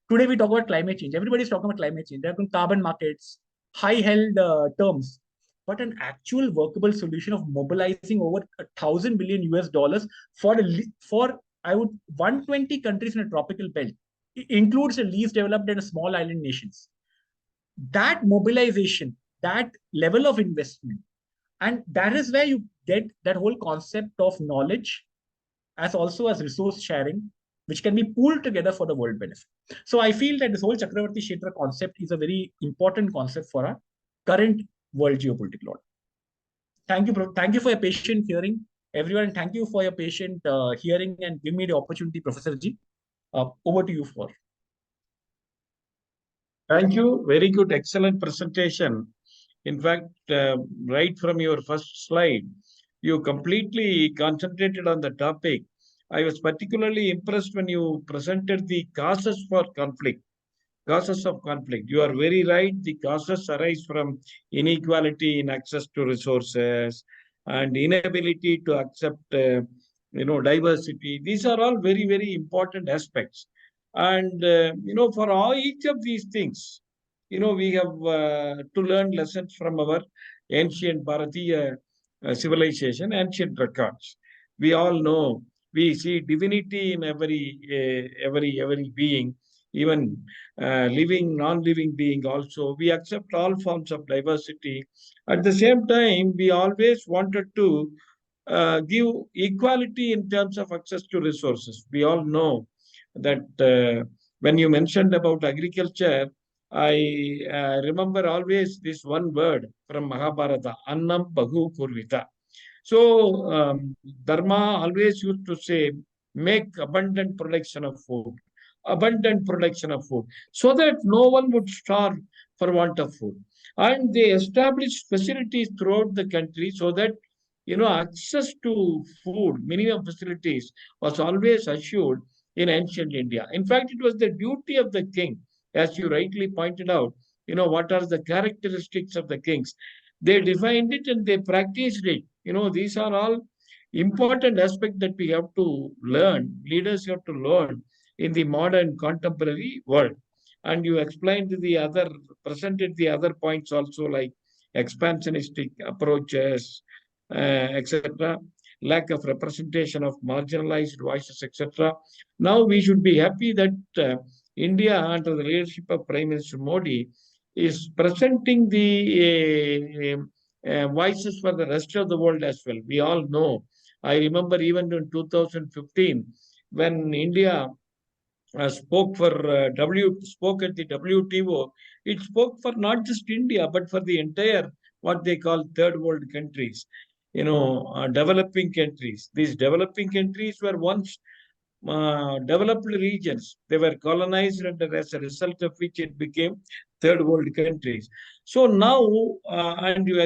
Speaker 3: Today we talk about climate change. Everybody's talking about climate change. There are carbon markets, high-held terms, but an actual workable solution of mobilizing over $1,000 billion US for 120 countries in a tropical belt. It includes the least developed and small island nations. That mobilization, that level of investment, and that is where you get that whole concept of knowledge as also as resource sharing, which can be pooled together for the world benefit. So I feel that this whole Chakravarti Kshetra concept is a very important concept for our current world geopolitical order. Thank you for your patient hearing, everyone. Thank you for your patient hearing and giving me the opportunity, Professor Ji. Over to you for.
Speaker 2: Thank you. Very good, excellent presentation. In fact, right from your first slide, you completely concentrated on the topic. I was particularly impressed when you presented the causes for conflict. Causes of conflict. You are very right. The causes arise from inequality in access to resources and inability to accept, diversity. These are all very, very important aspects. And, for each of these things, we have to learn lessons from our ancient Bharatiya civilization, ancient records. We all know, we see divinity in every being, even living, non-living being also. We accept all forms of diversity. At the same time, we always wanted to give equality in terms of access to resources. We all know that when you mentioned about agriculture, I remember always this one word from Mahabharata, Annam Bahu Kurvita. So Dharma always used to say, make abundant production of food, so that no one would starve for want of food. And they established facilities throughout the country so that, access to food, minimum facilities was always assured in ancient India. In fact, it was the duty of the king as you rightly pointed out, what are the characteristics of the kings? They defined it and they practiced it. These are all important aspects that we have to learn. Leaders have to learn in the modern contemporary world. And you presented the other points also, like expansionistic approaches, etc., lack of representation of marginalized voices, etc. Now we should be happy that India, under the leadership of Prime Minister Modi, is presenting the voices for the rest of the world as well. We all know. I remember even in 2015, when India spoke at the WTO, it spoke for not just India, but for the entire, what they call third world countries, developing countries. These developing countries were once developed regions. They were colonized, and as a result of which it became third world countries. So now, and you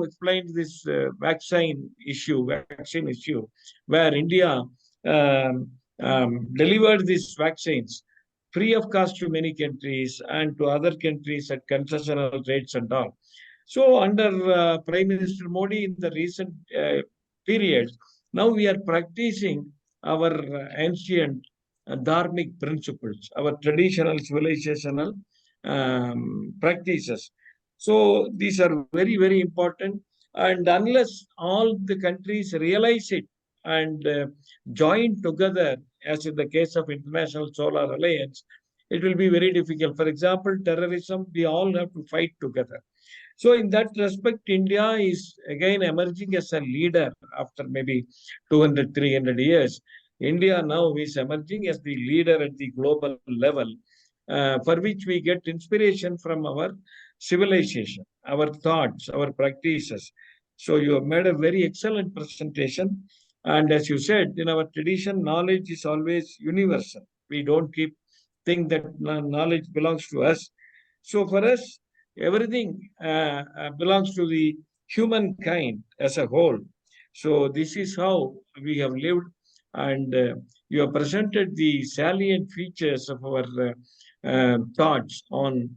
Speaker 2: explained this vaccine issue, where India delivered these vaccines free of cost to many countries and to other countries at concessional rates and all. So under Prime Minister Modi in the recent periods, now we are practicing our ancient dharmic principles, our traditional civilizational practices. So these are very, very important. And unless all the countries realize it and join together, as in the case of International Solar Alliance, it will be very difficult. For example, terrorism, we all have to fight together. So in that respect, India is again emerging as a leader after maybe 200, 300 years. India now is emerging as the leader at the global level, for which we get inspiration from our civilization, our thoughts, our practices. So you have made a very excellent presentation. And as you said, in our tradition, knowledge is always universal. We don't think that knowledge belongs to us. So for us, everything belongs to the humankind as a whole. So this is how we have lived, and you have presented the salient features of our thoughts on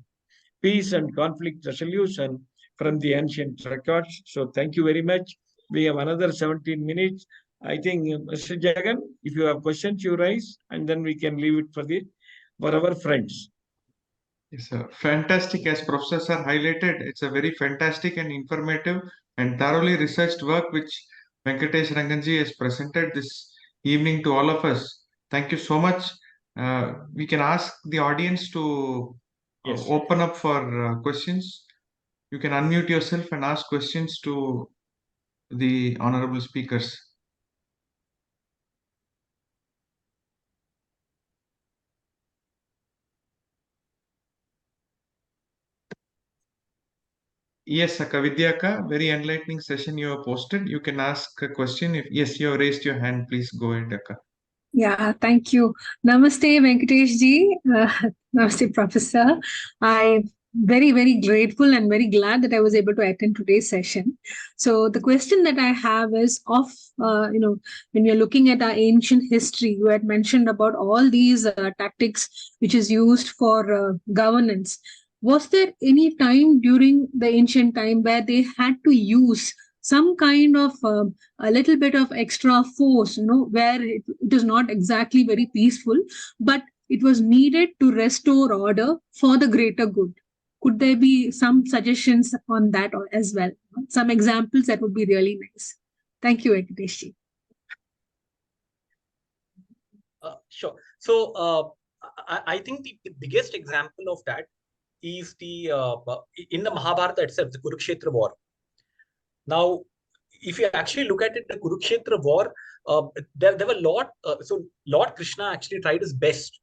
Speaker 2: peace and conflict resolution from the ancient records. So thank you very much. We have another 17 minutes. I think, Mr. Jagan, if you have questions, you raise, and then we can leave it for our friends.
Speaker 1: Yes, sir. Fantastic. As Professor Sir highlighted, it's a very fantastic and informative and thoroughly researched work which Venkatesh Ranganji has presented this evening to all of us. Thank you so much. We can ask the audience to
Speaker 2: Yes.
Speaker 1: open up for questions. You can unmute yourself and ask questions to the honorable speakers. Yes, Akka Vidyaka, very enlightening session you have posted. You can ask a question. If yes, you have raised your hand, please go ahead, Akka.
Speaker 4: Yeah, thank you. Namaste, Venkatesh ji. Namaste, Professor. I'm very, very grateful and very glad that I was able to attend today's session. So the question that I have is when you're looking at our ancient history, you had mentioned about all these tactics which is used for governance. Was there any time during the ancient time where they had to use some kind of a little bit of extra force, where it is not exactly very peaceful, but it was needed to restore order for the greater good? Could there be some suggestions on that as well? Some examples that would be really nice. Thank you, Venkatesh.
Speaker 3: Sure. So I think the biggest example of that is in the Mahabharata itself, the Kurukshetra war. Now, if you actually look at it, the Kurukshetra war, there were a lot. So Lord Krishna actually tried his best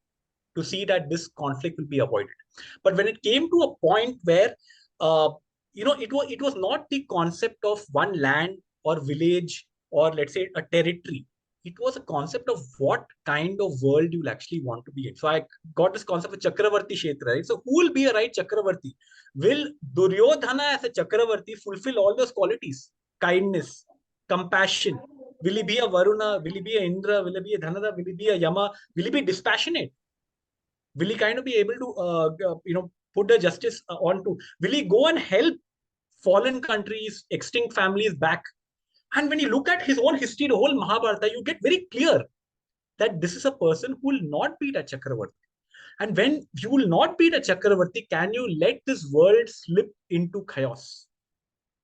Speaker 3: to see that this conflict will be avoided. But when it came to a point where, it was not the concept of one land or village or let's say a territory. It was a concept of what kind of world you will actually want to be in. So I got this concept of Chakravarti Kshetra, right? So who will be a right Chakravarti? Will Duryodhana as a Chakravarti fulfill all those qualities? Kindness, compassion. Will he be a Varuna? Will he be a Indra? Will he be a Dhanada? Will he be a Yama? Will he be dispassionate? Will he kind of be able to, put the justice onto? Will he go and help fallen countries, extinct families back? And when you look at his own history, the whole Mahabharata, you get very clear that this is a person who will not beat a Chakravarti. And when you will not beat a Chakravarti, can you let this world slip into chaos?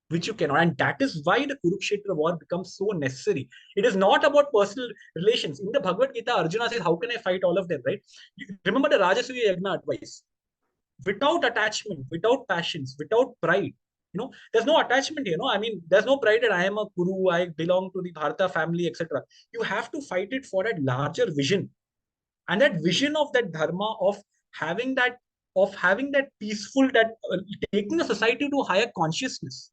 Speaker 3: Which you cannot. And that is why the Kurukshetra war becomes so necessary. It is not about personal relations. In the Bhagavad Gita, Arjuna says, how can I fight all of them, right? You remember the Rajasuya Yagna advice. Without attachment, without passions, without pride, there's no attachment here. I mean, there's no pride that I am a Kuru, I belong to the Bharata family, etc. You have to fight it for that larger vision. And that vision of that dharma, of having that peaceful, that taking a society to a higher consciousness,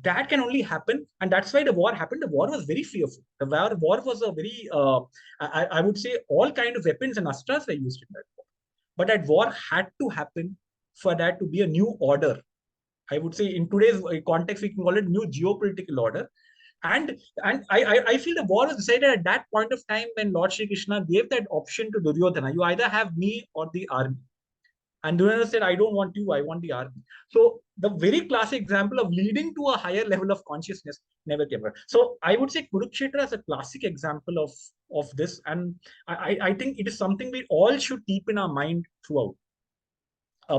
Speaker 3: that can only happen. And that's why the war happened. The war was very fearful. The war was a very, I would say, all kind of weapons and astras were used in that war. But that war had to happen for that to be a new order. I would say in today's context, we can call it new geopolitical order. And I feel the war was decided at that point of time when Lord Shri Krishna gave that option to Duryodhana. You either have me or the army. And Duryodhana said, I don't want you, I want the army. So the very classic example of leading to a higher level of consciousness never came out. So I would say Kurukshetra is a classic example of this. And I think it is something we all should keep in our mind throughout.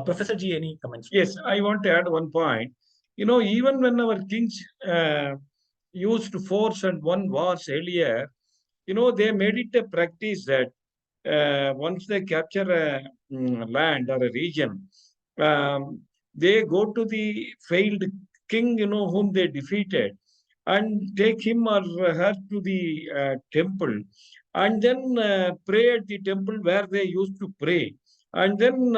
Speaker 3: Professor G, any comments?
Speaker 2: Yes, I want to add one point. Even when our kings used force and won wars earlier, they made it a practice that once they capture a land or a region, they go to the failed king, whom they defeated, and take him or her to the temple, and then pray at the temple where they used to pray, and then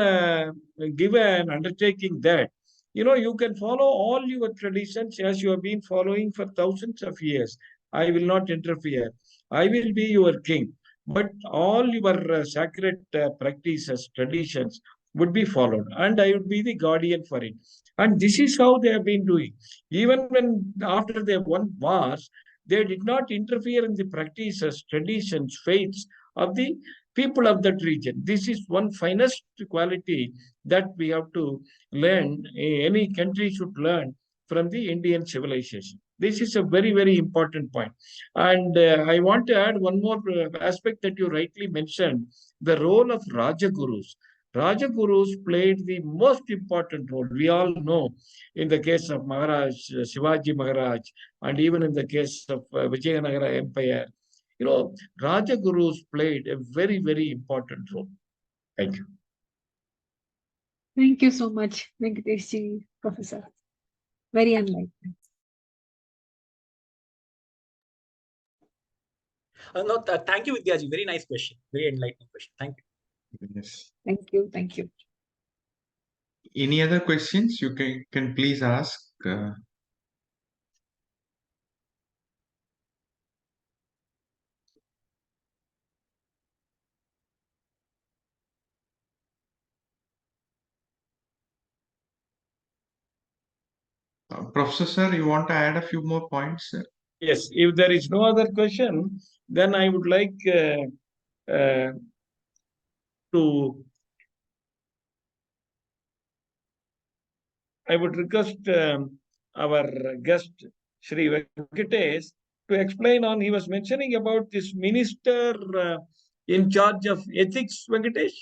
Speaker 2: give an undertaking that, you can follow all your traditions as you have been following for thousands of years. I will not interfere. I will be your king. But all your sacred practices, traditions would be followed, and I would be the guardian for it. And this is how they have been doing. Even when after they won wars, they did not interfere in the practices, traditions, faiths of the people of that region. This is one finest quality that we have to learn. Any country should learn from the Indian civilization. This is a very, very important point. And I want to add one more aspect that you rightly mentioned, the role of Rajagurus. Rajagurus played the most important role. We all know in the case of Maharaj, Shivaji Maharaj, and even in the case of Vijayanagara Empire, Rajagurus played a very, very important role. Thank you.
Speaker 4: Thank you so much, Venkatesh ji, Professor. Very enlightening.
Speaker 3: No, thank you, Vidyaji. Very nice question. Very enlightening question. Thank you.
Speaker 1: Yes.
Speaker 4: Thank you. Thank you.
Speaker 1: Any other questions you can please ask? Professor sir, you want to add a few more points, sir?
Speaker 2: Yes, if there is no other question, then I would like I would request our guest, Sri Venkatesh, to explain on, he was mentioning about this minister in charge of ethics, Venkatesh.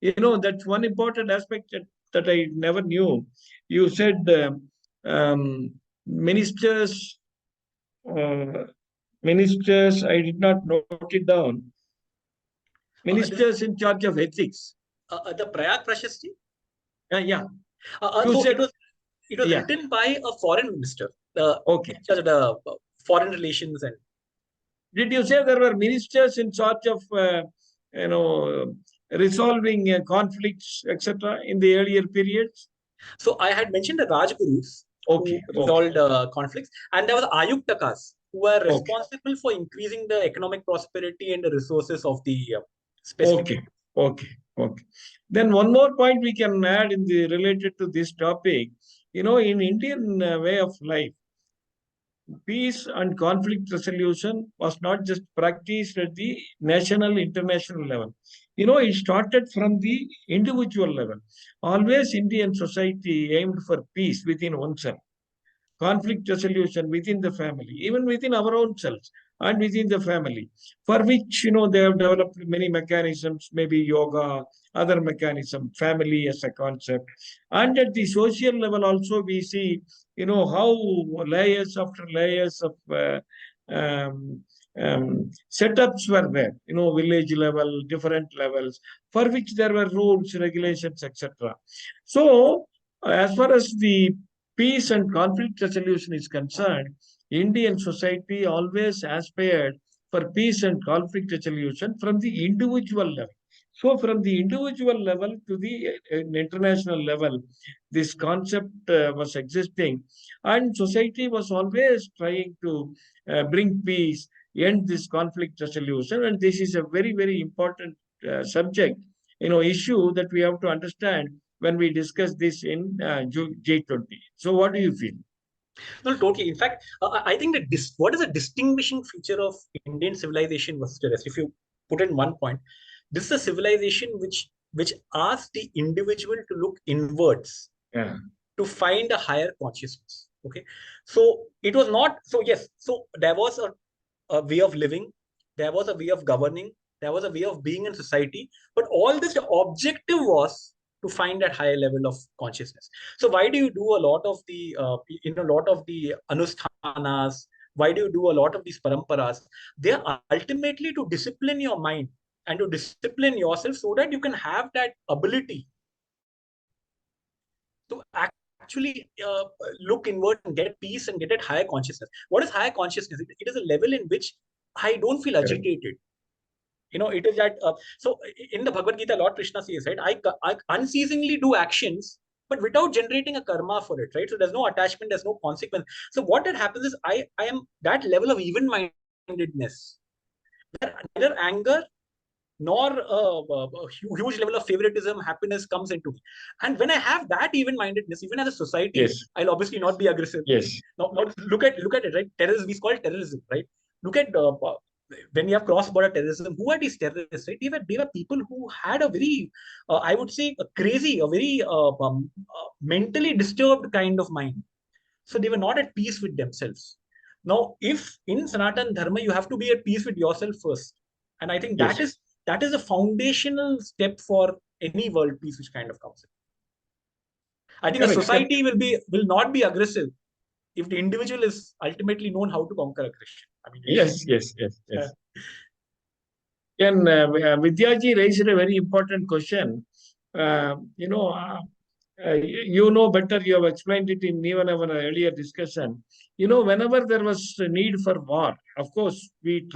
Speaker 2: That's one important aspect that I never knew. You said ministers, I did not note it down. Ministers in charge of ethics.
Speaker 3: The Prayag Prashasti?
Speaker 2: Yeah.
Speaker 3: So it was written by a foreign minister.
Speaker 2: Okay.
Speaker 3: In charge of the foreign relations. And
Speaker 2: did you say there were ministers in charge of resolving conflicts, etc., in the earlier periods?
Speaker 3: So I had mentioned the Rajgurus
Speaker 2: who
Speaker 3: resolved conflicts, and there was Ayuktakas who were responsible for increasing the economic prosperity and the resources of the specific.
Speaker 2: Okay. Then one more point we can add related to this topic. In Indian way of life, peace and conflict resolution was not just practiced at the national, international level. it started from the individual level. Always Indian society aimed for peace within oneself, conflict resolution within the family, even within our own selves and within the family, for which, they have developed many mechanisms, maybe yoga, other mechanism, family as a concept. And at the social level also, we see, how layers after layers of um, setups were there, village level, different levels, for which there were rules, regulations, etc. So, as far as the peace and conflict resolution is concerned, Indian society always aspired for peace and conflict resolution from the individual level. So, from the individual level to the international level, this concept was existing, and society was always trying to bring peace, end this conflict resolution, and this is a very, very important subject, issue that we have to understand when we discuss this in G20. So what do you feel?
Speaker 3: No, totally. In fact, I think that what is a distinguishing feature of Indian civilization versus the rest? If you put in one point, this is a civilization which asks the individual to look inwards, to find a higher consciousness. Okay, so it was not so. Yes, so there was a way of living, there was a way of governing, there was a way of being in society, but all this, the objective was to find that higher level of consciousness. So why do you do a lot of the lot of the anusthanas? Why do you do a lot of these paramparas? They are ultimately to discipline your mind and to discipline yourself so that you can have that ability to actually look inward and get peace and get that higher consciousness. What is higher consciousness? It is a level in which I don't feel agitated. It is that. So in the Bhagavad Gita, Lord Krishna says, right, I unceasingly do actions, but without generating a karma for it, right? So there's no attachment, there's no consequence. So what that happens is I am that level of even-mindedness, where neither anger nor a huge level of favoritism, happiness comes into me. And when I have that even-mindedness, even as a society,
Speaker 2: Yes.
Speaker 3: I'll obviously not be aggressive.
Speaker 2: Yes.
Speaker 3: Now look at it, right? Terrorism, we call it terrorism, right? Look at when we have cross-border terrorism, who are these terrorists, right? They were people who had a very, I would say, a very mentally disturbed kind of mind. So they were not at peace with themselves. Now, if in Sanatan Dharma, you have to be at peace with yourself first. And I think
Speaker 2: Yes.
Speaker 3: that is a foundational step for any world peace which kind of comes in. I think a society will not be aggressive if the individual is ultimately known how to conquer aggression. I mean,
Speaker 2: Yes. And Vidyaji raised a very important question. You know better, you have explained it in even our earlier discussion. Whenever there was a need for war, of course, we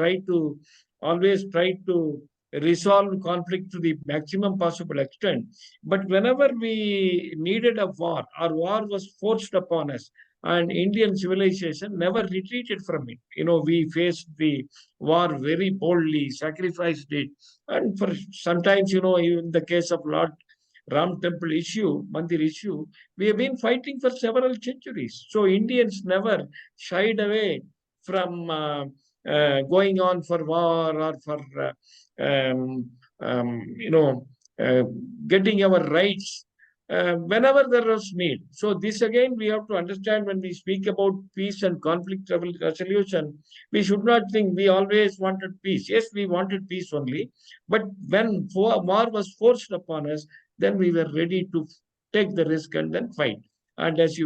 Speaker 2: always try to resolve conflict to the maximum possible extent. But whenever we needed a war or war was forced upon us, and Indian civilization never retreated from it. We faced the war very boldly, sacrificed it. And for sometimes, even the case of Lord Ram Temple issue, Mandir issue, we have been fighting for several centuries. So Indians never shied away from going on for war or for, getting our rights whenever there was need. So this again, we have to understand when we speak about peace and conflict resolution, we should not think we always wanted peace. Yes, we wanted peace only. But when war was forced upon us, then we were ready to take the risk and then fight. And as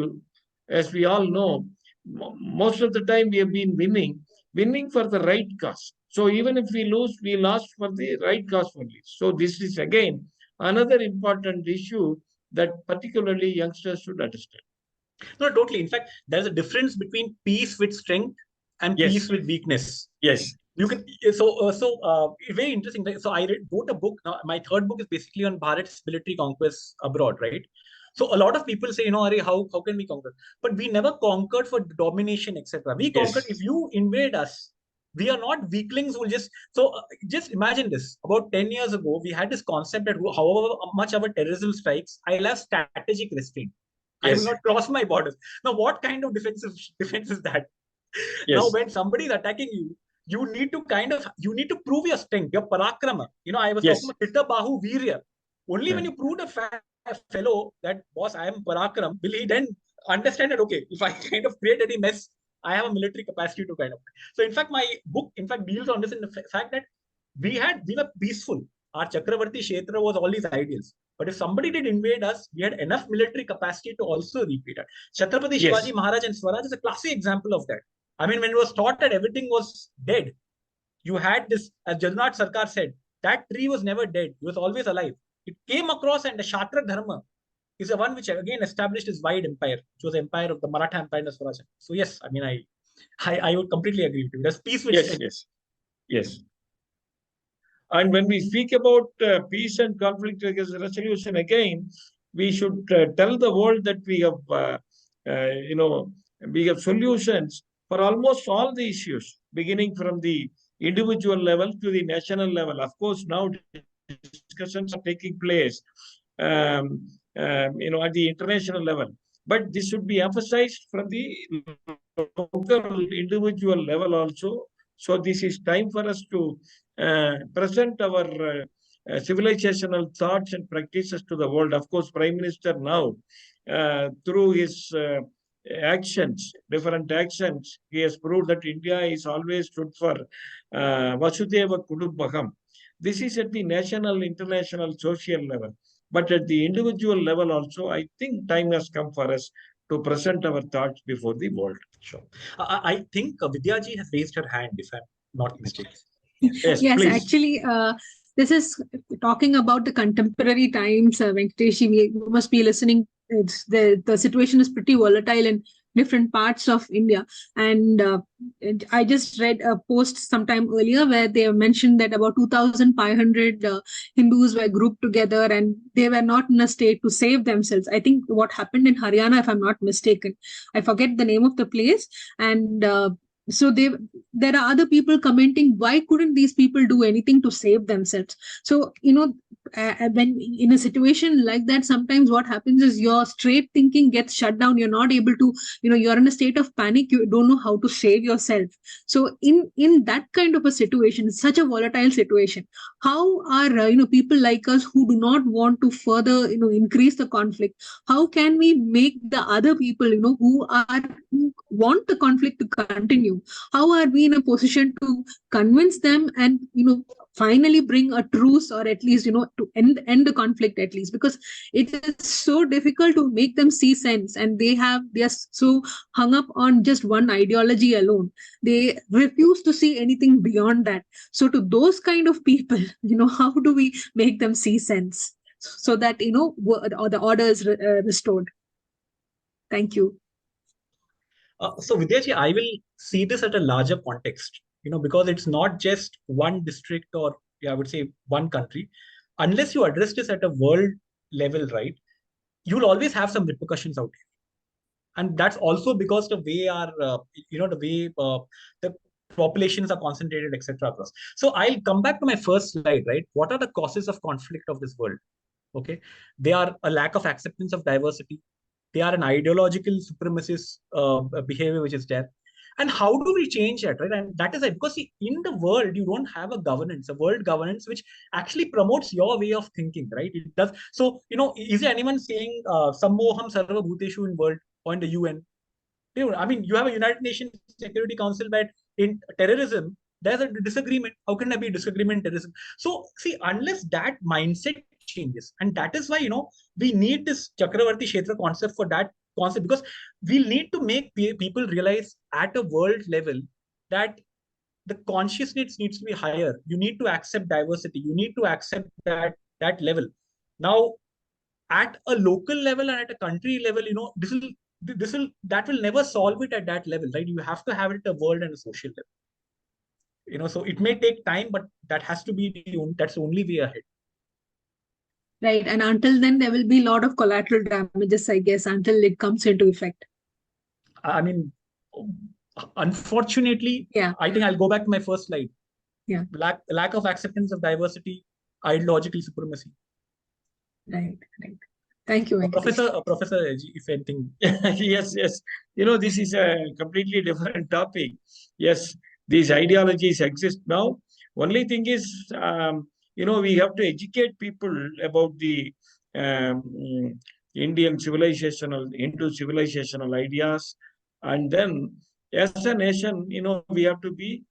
Speaker 2: we all know, most of the time we have been winning for the right cause. So even if we lose, we lost for the right cause only. So this is again another important issue that particularly youngsters should understand.
Speaker 3: No, totally. In fact, there's a difference between peace with strength and
Speaker 2: Yes.
Speaker 3: peace with weakness.
Speaker 2: Yes.
Speaker 3: You can very interesting. So I wrote a book. Now, my third book is basically on Bharat's military conquest abroad, right? So a lot of people say, Ari, how can we conquer? But we never conquered for domination, etc. We conquered.
Speaker 2: Yes.
Speaker 3: If you invade us, we are not weaklings who just imagine this. About 10 years ago, we had this concept that however much our terrorism strikes, I'll have strategic restraint.
Speaker 2: Yes.
Speaker 3: I will not cross my borders. Now, what kind of defense is that?
Speaker 2: Yes.
Speaker 3: Now, when somebody is attacking you, you need to prove your strength, your parakrama. I was
Speaker 2: Yes.
Speaker 3: talking about Chitta Bahu Virya. Only when
Speaker 2: Yeah.
Speaker 3: you prove a fellow that, boss, I am parakram, will he then understand that, okay, if I kind of create any mess, I have a military capacity to kind of. So in fact, my book deals on this in the fact that we were peaceful. Our Chakravarti Kshetra was all these ideals. But if somebody did invade us, we had enough military capacity to also repay that. Chhatrapati
Speaker 2: Yes.
Speaker 3: Shivaji Maharaj and Swaraj is a classic example of that. I mean, when it was thought that everything was dead, you had this, as Jagannath Sarkar said, that tree was never dead. It was always alive. It came across, and the Shatra Dharma is the one which again established his wide empire, which was the empire of the Maratha Empire and Swaraj. So yes, I mean, I would completely agree with you. There's peace which
Speaker 2: Yes. And when we speak about peace and conflict resolution again, we should tell the world that we have, we have solutions for almost all the issues, beginning from the individual level to the national level. Of course, now discussions are taking place, at the international level. But this should be emphasized from the local individual level also. So this is time for us to present our civilizational thoughts and practices to the world. Of course, Prime Minister now, through his actions, different actions, he has proved that India is always stood for Vasudhaiva Kudumbakam. This is at the national, international, social level. But at the individual level also, I think time has come for us to present our thoughts before the world.
Speaker 3: Sure. I think Vidyaji has raised her hand, if I'm not mistaken.
Speaker 2: Yes,
Speaker 4: Yes,
Speaker 2: please.
Speaker 4: actually, this is talking about the contemporary times. Venkatesh, we must be listening. The situation is pretty volatile in different parts of India. And I just read a post sometime earlier where they mentioned that about 2,500 Hindus were grouped together and they were not in a state to save themselves. I think what happened in Haryana, if I'm not mistaken, I forget the name of the place. And so there are other people commenting, why couldn't these people do anything to save themselves? So when in a situation like that, sometimes what happens is your straight thinking gets shut down. You're not able to, you're in a state of panic. You don't know how to save yourself. So in that kind of a situation, such a volatile situation, how are people like us who do not want to further increase the conflict, how can we make the other people who want the conflict to continue, how are we in a position to convince them and finally bring a truce, or at least to end the conflict at least, because it is so difficult to make them see sense, and they are so hung up on just one ideology alone. They refuse to see anything beyond that. So to those kind of people, how do we make them see sense so that the order is restored? Thank you.
Speaker 3: So Vidyaji, I will see this at a larger context, because it's not just one district or I would say one country. Unless you address this at a world level, right, you'll always have some repercussions out here. And that's also because the way the populations are concentrated, etc. across. So I'll come back to my first slide, right? What are the causes of conflict of this world? Okay, they are a lack of acceptance of diversity. They are an ideological supremacist behavior which is there. And how do we change that, right? And that is it, because in the world, you don't have a world governance, which actually promotes your way of thinking, right? It does. So, is there anyone saying Sammoham Sarva Bhuteshu in world or in the UN? I mean, you have a United Nations Security Council, but in terrorism, there's a disagreement. How can there be disagreement in terrorism? So, see, unless that mindset changes, and that is why, we need this Chakravarti Kshetra concept for that concept, because we'll need to make people realize at a world level that the consciousness needs to be higher. You need to accept diversity. You need to accept that level. Now, at a local level and at a country level, that will never solve it at that level, right? You have to have it at a world and a social level. So it may take time, but that has to be that's the only way ahead.
Speaker 4: Right. And until then, there will be a lot of collateral damages, I guess, until it comes into effect.
Speaker 3: I mean, unfortunately,
Speaker 4: yeah.
Speaker 3: I think I'll go back to my first slide.
Speaker 4: Yeah.
Speaker 3: Lack of acceptance of diversity, ideological supremacy.
Speaker 4: Right. Thank you,
Speaker 3: Professor, if anything.
Speaker 2: Yes. This is a completely different topic. Yes. These ideologies exist now. Only thing is, we have to educate people about the Indian civilizational, Hindu civilizational ideas. And then as a nation, we have to be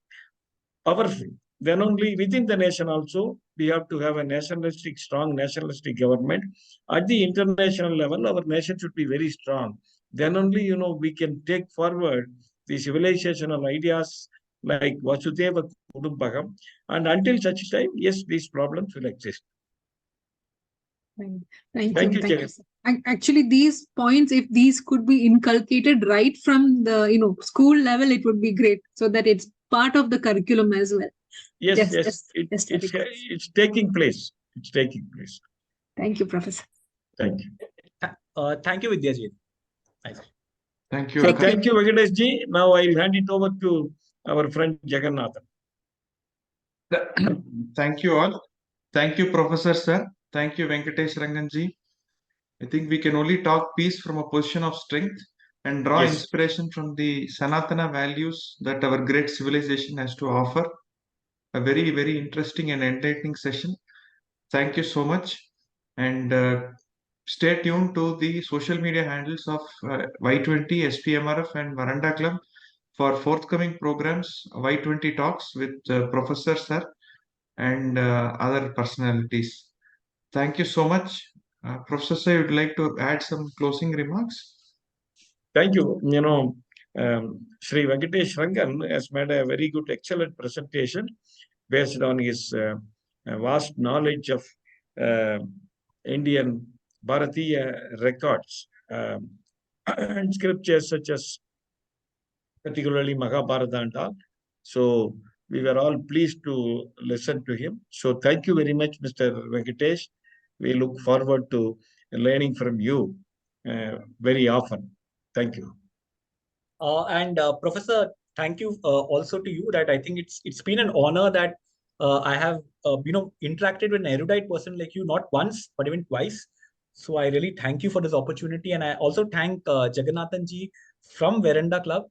Speaker 2: powerful. Then only within the nation also, we have to have a nationalistic, strong nationalistic government. At the international level, our nation should be very strong. Then only, we can take forward the civilizational ideas like Vasudeva Kudumbakam. And until such time, yes, these problems will exist.
Speaker 4: Thank you, sir. Actually, these points, if these could be inculcated right from the school level, it would be great, so that it's part of the curriculum as well.
Speaker 2: Yes, it's taking place. It's taking place.
Speaker 4: Thank you, Professor.
Speaker 2: Thank you.
Speaker 3: Thank you, Vidyaji.
Speaker 1: Thank you.
Speaker 2: So thank you, Venkatesh ji. Now I'll hand it over to our friend Jagannathan.
Speaker 1: Thank you all. Thank you, Professor Sir. Thank you, Venkatesh Ranganji. I think we can only talk peace from a position of strength and draw inspiration from the Sanatana values that our great civilization has to offer. A very, very interesting and enlightening session. Thank you so much. And stay tuned to the social media handles of Y20, SPMRF and Veranda Club for forthcoming programs, Y20 Talks with Professor Sir and other personalities. Thank you so much. Professor Sir, you'd like to add some closing remarks?
Speaker 2: Thank you. Sri Venkatesh Rangan has made a very good, excellent presentation based on his vast knowledge of Indian Bharatiya records and scriptures such as particularly Mahabharata and all. So we were all pleased to listen to him. So thank you very much, Mr. Venkatesh. We look forward to learning from you very often. Thank you.
Speaker 3: And Professor, thank you also to you. That I think it's been an honor that I have interacted with an erudite person like you, not once but even twice. So I really thank you for this opportunity, and I also thank Jagannathan ji from Veranda Club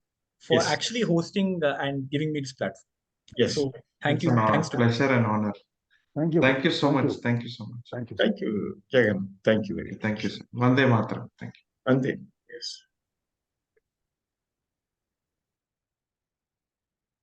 Speaker 3: for actually hosting and giving me this platform.
Speaker 2: Yes.
Speaker 3: So thank you.
Speaker 1: Thanks. Pleasure and honor.
Speaker 5: Thank you.
Speaker 1: Thank you so much. Thank you so much.
Speaker 5: Thank you.
Speaker 2: Thank you, Jagan. Thank you very much.
Speaker 1: Thank you, sir. Vande Mataram. Thank you.
Speaker 2: Vande. Yes.